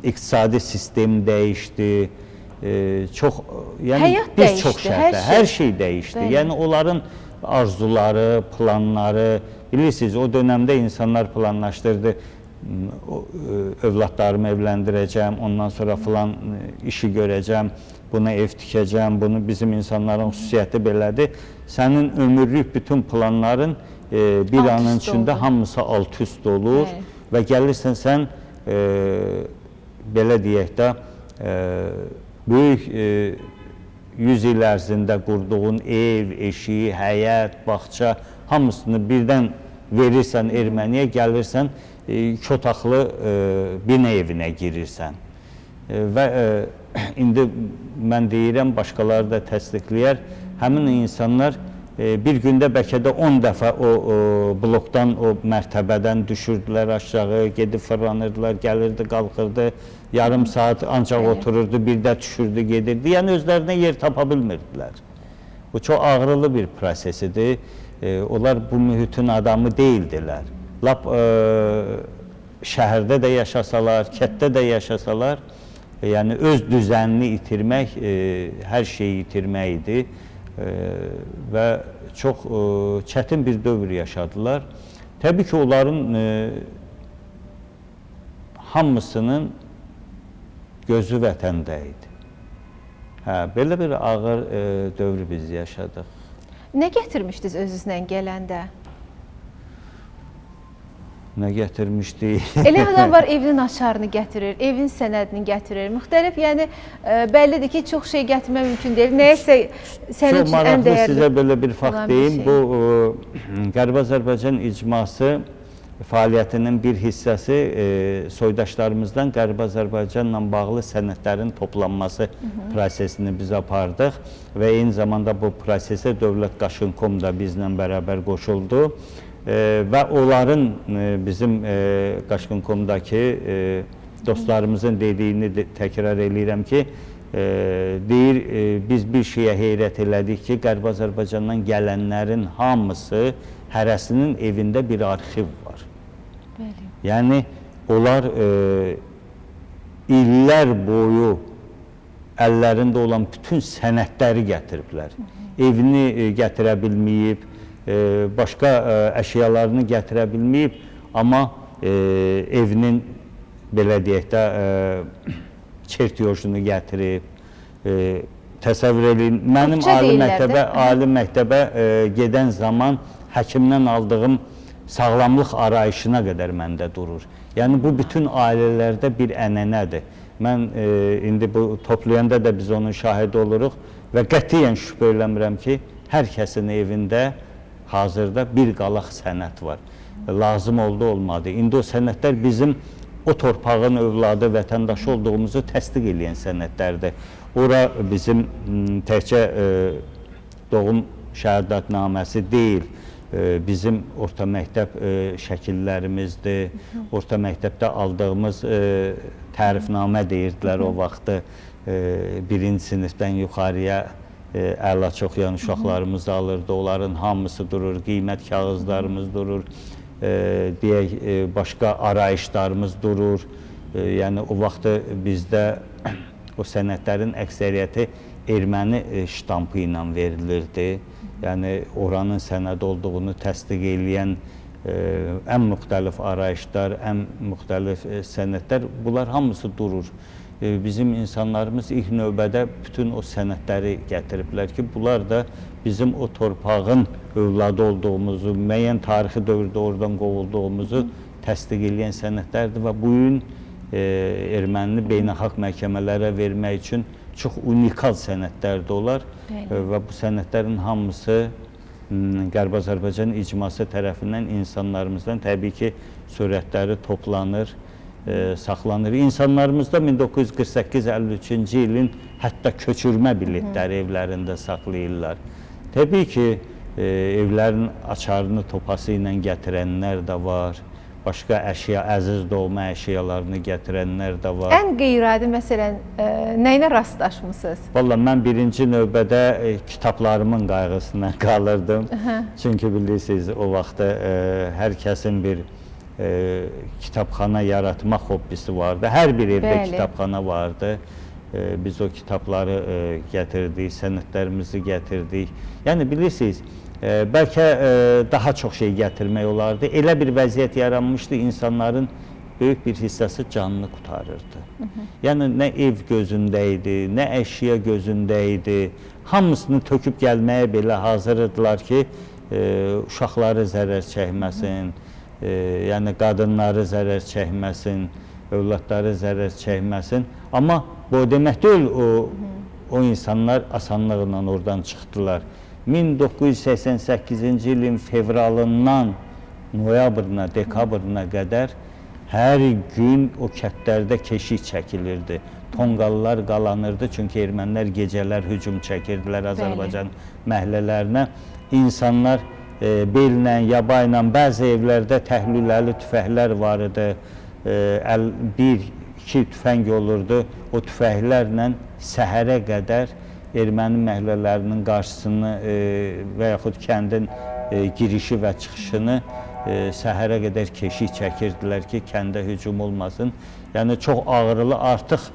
iqtisadi sistem dəyişdi, yəni bir çox şərtdə hər şey dəyişdi. Yəni onların arzuları, planları, bilirsiniz, o dönəmdə insanlar planlaşdırdı, övladlarımı evləndirəcəm, ondan sonra filan işi görəcəm, buna ev tikəcəm, bunu bizim insanların xüsusiyyəti belədir. Sənin ömürlük bütün planların bir anın içində hamısı alt-üst olur və gəlirsən sən, belə deyək də, böyük 100 il ərzində qurduğun ev, eşiyi, həyət, bağça hamısını birdən verirsən erməniyə, gəlirsən kötaqlı bina evinə girirsən. Və indi mən deyirəm, başqaları da təsdiqləyər, həmin insanlar bir gündə bəlkə də 10 dəfə o blokdan, o mərtəbədən düşürdülər aşağı, gedib fırlanırdılar, gəlirdi, qalxırdı, yarım saat ancaq otururdu, bir də düşürdü, gedirdi. Yəni özlərinə yer tapa bilmirdilər. Bu çox ağrılı bir prosesidir. Onlar bu mühitin adamı deyildilər. Lap şəhərdə də yaşasalar, kətdə də yaşasalar, yəni öz düzənini itirmək, hər şeyi itirmək idi və çox çətin bir dövr yaşadılar. Təbii ki, onların hamısının gözü vətəndə idi. Belə bir ağır dövr biz yaşadıq. Nə gətirmişdiniz özünüzlə gələndə? Nə gətirmişdik? Elə adam var, evinin açarını gətirir, evin sənədini gətirir. Müxtəlif, yəni bəllidir ki, çox şey gətirmək mümkün deyil. Nəyəsə sənin üçün ən dəyərli. Sizə belə bir fakt deyim. Bu Qərbi Azərbaycan icması fəaliyyətinin bir hissəsi soydaşlarımızdan Qərbi Azərbaycanla bağlı sənədlərin toplanması prosesini biz apardıq və eyni zamanda bu prosesə Dövlət Qaşınkom da bizlə bərabər qoşuldu. Və onların bizim Qaşqınkomdakı dostlarımızın dediyini təkrar eləyirəm ki, deyir, biz bir şeyə heyrət elədik ki, Qərbi Azərbaycandan gələnlərin hamısı hərəsinin evində bir arxiv var. Yəni, onlar illər boyu əllərində olan bütün sənədləri gətiriblər. Evini gətirə bilməyib, başqa əşyalarını gətirə bilməyib, amma evinin, belə deyək də, çertiyojunu gətirib. Təsəvvür edin, mənim ali məktəbə gedən zaman həkimdən aldığım sağlamlıq arayışına qədər məndə durur. Yəni, bu bütün ailələrdə bir ənənədir. Mən indi bu toplayanda da biz onun şahidi oluruq və qətiyyən şübhə eləmirəm ki, hər kəsin evində hazırda bir qalaq sənət var. Lazım oldu, olmadı. İndi o sənətlər bizim o torpağın övladı, vətəndaşı olduğumuzu təsdiq edən sənətlərdir. Ora bizim təkcə doğum şəhadətnaməsi deyil, bizim orta məktəb şəkillərimizdir. Orta məktəbdə aldığımız tərifnamə deyirdilər o vaxtı. Birinci sinifdən yuxarıya əla çox yan uşaqlarımız alırdı, onların hamısı durur, qiymət kağızlarımız durur, deyək, başqa arayışlarımız durur. Yəni o vaxt bizdə o sənədlərin əksəriyyəti erməni ştampı ilə verilirdi. Yəni oranın sənəd olduğunu təsdiq edən ən müxtəlif arayışlar, ən müxtəlif sənədlər, bunlar hamısı durur. Bizim insanlarımız ilk növbədə bütün o sənədləri gətiriblər ki, bunlar da bizim o torpağın övladı olduğumuzu, müəyyən tarixi dövrdə oradan qovulduğumuzu təsdiq edən sənədlərdir və bu gün ermənini beynəlxalq məhkəmələrə vermək üçün çox unikal sənədlər də olar və bu sənədlərin hamısı Qərbi Azərbaycan icması tərəfindən insanlarımızdan təbii ki, surətləri toplanır, saxlanır. İnsanlarımız da 1948-53-cü ilin hətta köçürmə biletləri evlərində saxlayırlar. Təbii ki, evlərin açarını topası ilə gətirənlər də var. Başqa əşya, əziz doğma əşyalarını gətirənlər də var. Ən qeyri-adi məsələn, nəyinə rastlaşmısınız? Valla mən birinci növbədə kitablarımın qayğısına qalırdım. Çünki bilirsiniz, o vaxtda hər kəsin bir kitabxana yaratma hobbisi vardı. Hər bir evdə kitabxana vardı. Biz o kitabları gətirdik, sənədlərimizi gətirdik. Yəni bilirsiniz, bəlkə daha çox şey gətirmək olardı. Elə bir vəziyyət yaranmışdı, insanların böyük bir hissəsi canını qurtarırdı. Yəni nə ev gözündə idi, nə əşya gözündə idi. Hamısını töküb gəlməyə belə hazır idilər ki, uşaqları zərər çəkməsin, yəni qadınları zərər çəkməsin, övladları zərər çəkməsin. Amma bu demək deyil, o insanlar asanlıqla oradan çıxdılar. 1988-ci ilin fevralından noyabrına, dekabrına qədər hər gün o kəndlərdə keşik çəkilirdi. Tonqallar qalanırdı, çünki ermənilər gecələr hücum çəkirdilər Azərbaycan məhlələrinə. İnsanlar bellə, yabayla, bəzi evlərdə təhlüləli tüfəklər var idi. Bir-iki tüfəng olurdu. O tüfəklərlə səhərə qədər erməni məhəllələrinin qarşısını və yaxud kəndin girişi və çıxışını səhərə qədər keşik çəkirdilər ki, kəndə hücum olmasın. Yəni çox ağrılı, artıq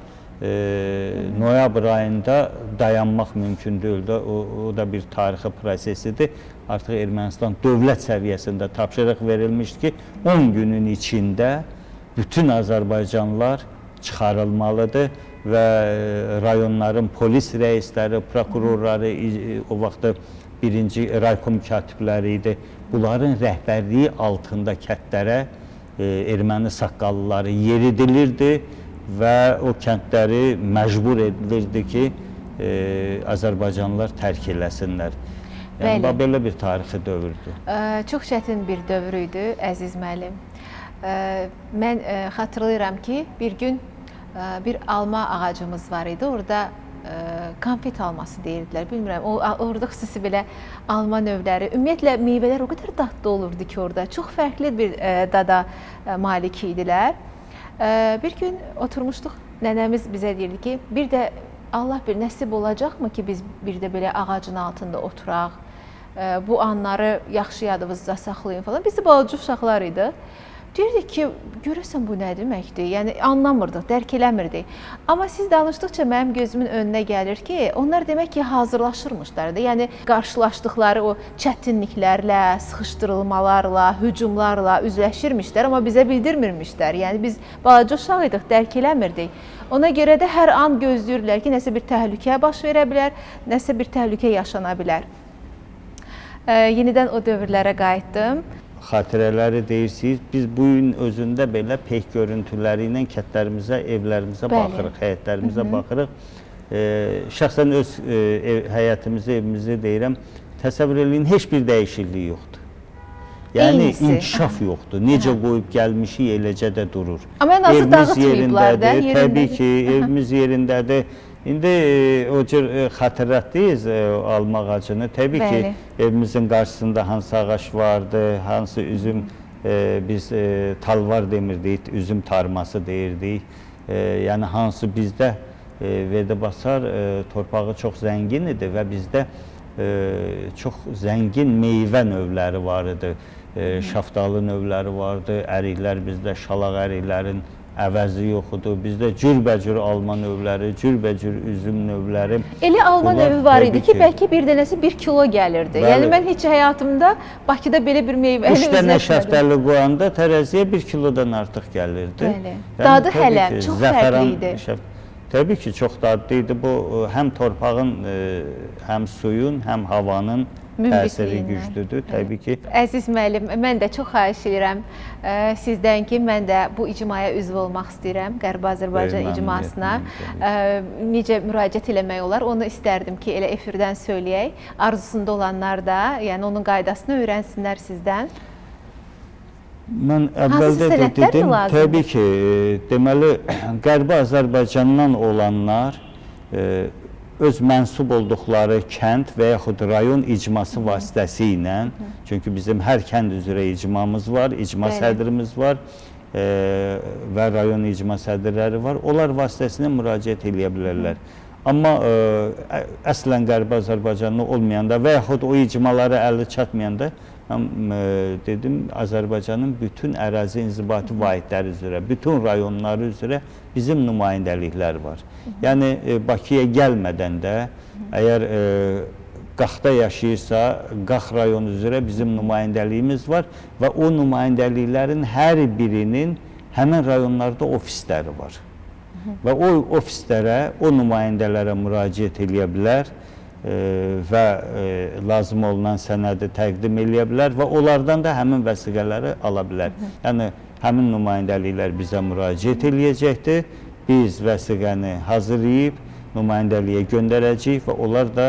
noyabr ayında dayanmaq mümkün deyildi. O da bir tarixi prosesidir. Artıq Ermənistan dövlət səviyyəsində tapşırıq verilmişdi ki, 10 günün içində bütün Azərbaycanlılar çıxarılmalıdır və rayonların polis rəisləri, prokurorları, o vaxtda birinci raykom katibləri idi. Bunların rəhbərliyi altında kəndlərə erməni saqqallıları yeridilirdi və o kəndləri məcbur edilirdi ki, Azərbaycanlılar tərk eləsinlər. Yəni, belə bir tarixi dövrdür. Çox çətin bir dövr idi, əziz müəllim. Mən xatırlayıram ki, bir gün bir alma ağacımız var idi. Orada konfet alması deyirdilər. Bilmirəm, orada xüsusi belə alma növləri, ümumiyyətlə meyvələr o qədər dadlı olurdu ki, orada çox fərqli bir dada malik idilər. Bir gün oturmuşduq, nənəmiz bizə deyirdi ki, bir də Allah bir nəsib olacaqmı ki, biz bir də belə ağacın altında oturaq, bu anları yaxşı yadımızda saxlayın falan. Biz də balaca uşaqlar idi. Deyirdik ki, görəsən bu nə deməkdir? Yəni anlamırdıq, dərk eləmirdik. Amma siz danışdıqca mənim gözümün önünə gəlir ki, onlar demək ki, hazırlaşırmışlar da. Yəni qarşılaşdıqları o çətinliklərlə, sıxışdırılmalarla, hücumlarla üzləşirmişlər, amma bizə bildirmirmişlər. Yəni biz balaca uşaq idik, dərk eləmirdik. Ona görə də hər an gözləyirlər ki, nəsə bir təhlükə baş verə bilər, nəsə bir təhlükə yaşana bilər. Yenidən o dövrlərə qayıtdım. Xatirələri deyirsiniz, biz bu gün özündə belə peyk görüntüləri ilə kəndlərimizə, evlərimizə baxırıq, həyətlərimizə baxırıq. Şəxsən öz həyətimizi, evimizi deyirəm, təsəvvür edin, heç bir dəyişiklik yoxdur. Yəni inkişaf yoxdur. Necə qoyub gəlmişik, eləcə də durur. Amma ən azı dağıtmayıblar da, yerindədir. Təbii ki, evimiz yerindədir. İndi o cür xatırlatdınız alma ağacını. Təbii ki, evimizin qarşısında hansı ağac vardı, hansı üzüm, biz talvar demirdik, üzüm tarması deyirdik. Yəni hansı bizdə Verdibasar torpağı çox zəngin idi və bizdə çox zəngin meyvə növləri var idi. Şaftalı növləri vardı, əriklər bizdə, şalaq əriklərin əvəzi yoxdur. Bizdə cürbəcür alma növləri, cürbəcür üzüm növləri. Elə alma Bunlar növü var idi təbii ki, bəlkə bir dənəsi 1 kilo gəlirdi. Bəli. Yəni mən heç həyatımda Bakıda belə bir meyvəni 3 dənə üzləşmədim. şəftəli qoyanda tərəziyə 1 kilodan artıq gəlirdi. Bəli. Dadı təbii hələ ki, çox zəfəran fərqli idi. Təbii ki, çox dadlı idi. Bu həm torpağın, həm suyun, həm havanın təsiri Münbitliyindən. güclüdür. Təbii ki, Əziz müəllim, mən də çox xahiş edirəm sizdən ki, mən də bu icmaya üzv olmaq istəyirəm, Qərbi Azərbaycan Məmnuniyyətlə, icmasına. təbii Necə müraciət eləmək olar, onu istərdim ki, elə efirdən söyləyək. Arzusunda olanlar da, yəni onun qaydasını öyrənsinlər sizdən. Mən əvvəldə də sənədlər dedim, lazımdır? təbii ki, deməli, Qərbi Azərbaycandan olanlar öz mənsub olduqları kənd və yaxud rayon icması vasitəsilə, çünki bizim hər kənd üzrə icmamız var, icma Bəli. sədrimiz var və rayon icma sədrləri var. Onlar vasitəsilə müraciət edə bilərlər. Amma əslən Qərbi Azərbaycanlı olmayanda və yaxud o icmalara əli çatmayanda, mən dedim, Azərbaycanın bütün ərazi inzibati vahidləri üzrə, bütün rayonları üzrə bizim nümayəndəliklər var. Yəni, Bakıya gəlmədən də, əgər Qaxda yaşayırsa, Qax rayonu üzrə bizim nümayəndəliyimiz var və o nümayəndəliklərin hər birinin həmin rayonlarda ofisləri var. Və o ofislərə, o nümayəndələrə müraciət edə bilər və lazım olunan sənədi təqdim edə bilər və onlardan da həmin vəsiqələri ala bilər. Yəni, həmin nümayəndəliklər bizə müraciət edəcəkdir. Biz vəsiqəni hazırlayıb nümayəndəliyə göndərəcəyik və onlar da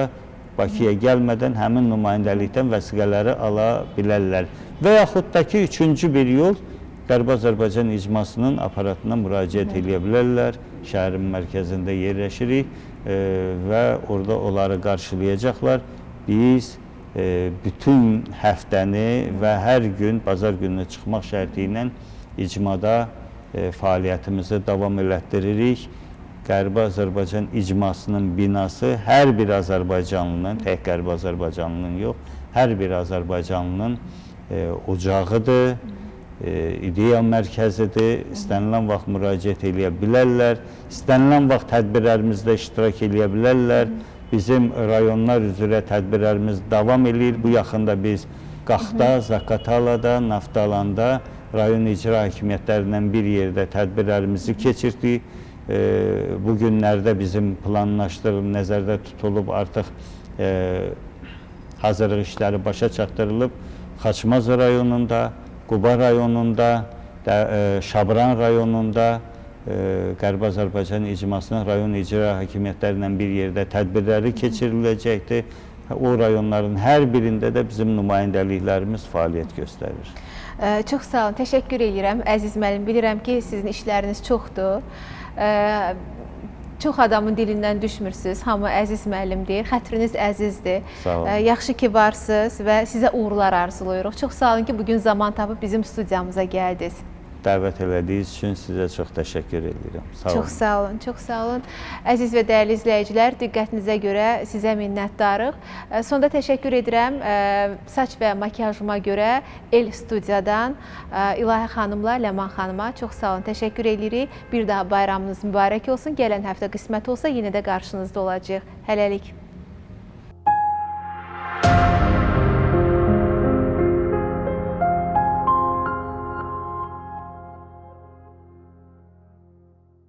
Bakıya gəlmədən həmin nümayəndəlikdən vəsiqələri ala bilərlər. Və yaxud da ki, üçüncü bir yol, Qərbi Azərbaycan icmasının aparatına müraciət edə bilərlər. Şəhərin mərkəzində yerləşirik və orada onları qarşılayacaqlar. Biz bütün həftəni və hər gün bazar gününə çıxmaq şərti ilə icmada fəaliyyətimizi davam elətdiririk. Qərbi Azərbaycan icmasının binası hər bir Azərbaycanlının, tək Qərbi Azərbaycanlının yox, hər bir Azərbaycanlının ocağıdır, ideya mərkəzidir. İstənilən vaxt müraciət edə bilərlər, istənilən vaxt tədbirlərimizdə iştirak edə bilərlər. Bizim rayonlar üzrə tədbirlərimiz davam edir. Bu yaxında biz Qaxda, Zaqatalada, Naftalanda rayon icra hakimiyyətlərindən bir yerdə tədbirlərimizi keçirdik. Bu günlərdə bizim planlaşdırılıb, nəzərdə tutulub, artıq hazırlıq işləri başa çatdırılıb. Xaçmaz rayonunda, Quba rayonunda, Şabran rayonunda Qərbi Azərbaycan icmasının rayon icra hakimiyyətlərindən bir yerdə tədbirləri keçiriləcəkdir. O rayonların hər birində də bizim nümayəndəliklərimiz fəaliyyət göstərir. Çox sağ olun, təşəkkür edirəm. Əziz müəllim, bilirəm ki, sizin işləriniz çoxdur. Çox adamın dilindən düşmürsünüz. Hamı əziz müəllim deyir. Xətriniz əzizdir. Sağ olun. Yaxşı ki, varsınız və sizə uğurlar arzulayırıq. Çox sağ olun ki, bugün zaman tapıb bizim studiyamıza gəldiniz. Dəvət elədiyiniz üçün sizə çox təşəkkür edirəm. Sağ olun. Çox sağ olun, çox sağ olun. Əziz və dəyərli izləyicilər, diqqətinizə görə sizə minnətdarıq. Sonda təşəkkür edirəm saç və makyajıma görə El Studiyadan İlahə xanımla Ləman xanıma çox sağ olun, təşəkkür edirik. Bir daha bayramınız mübarək olsun. Gələn həftə qismət olsa yenə də qarşınızda olacaq. Hələlik.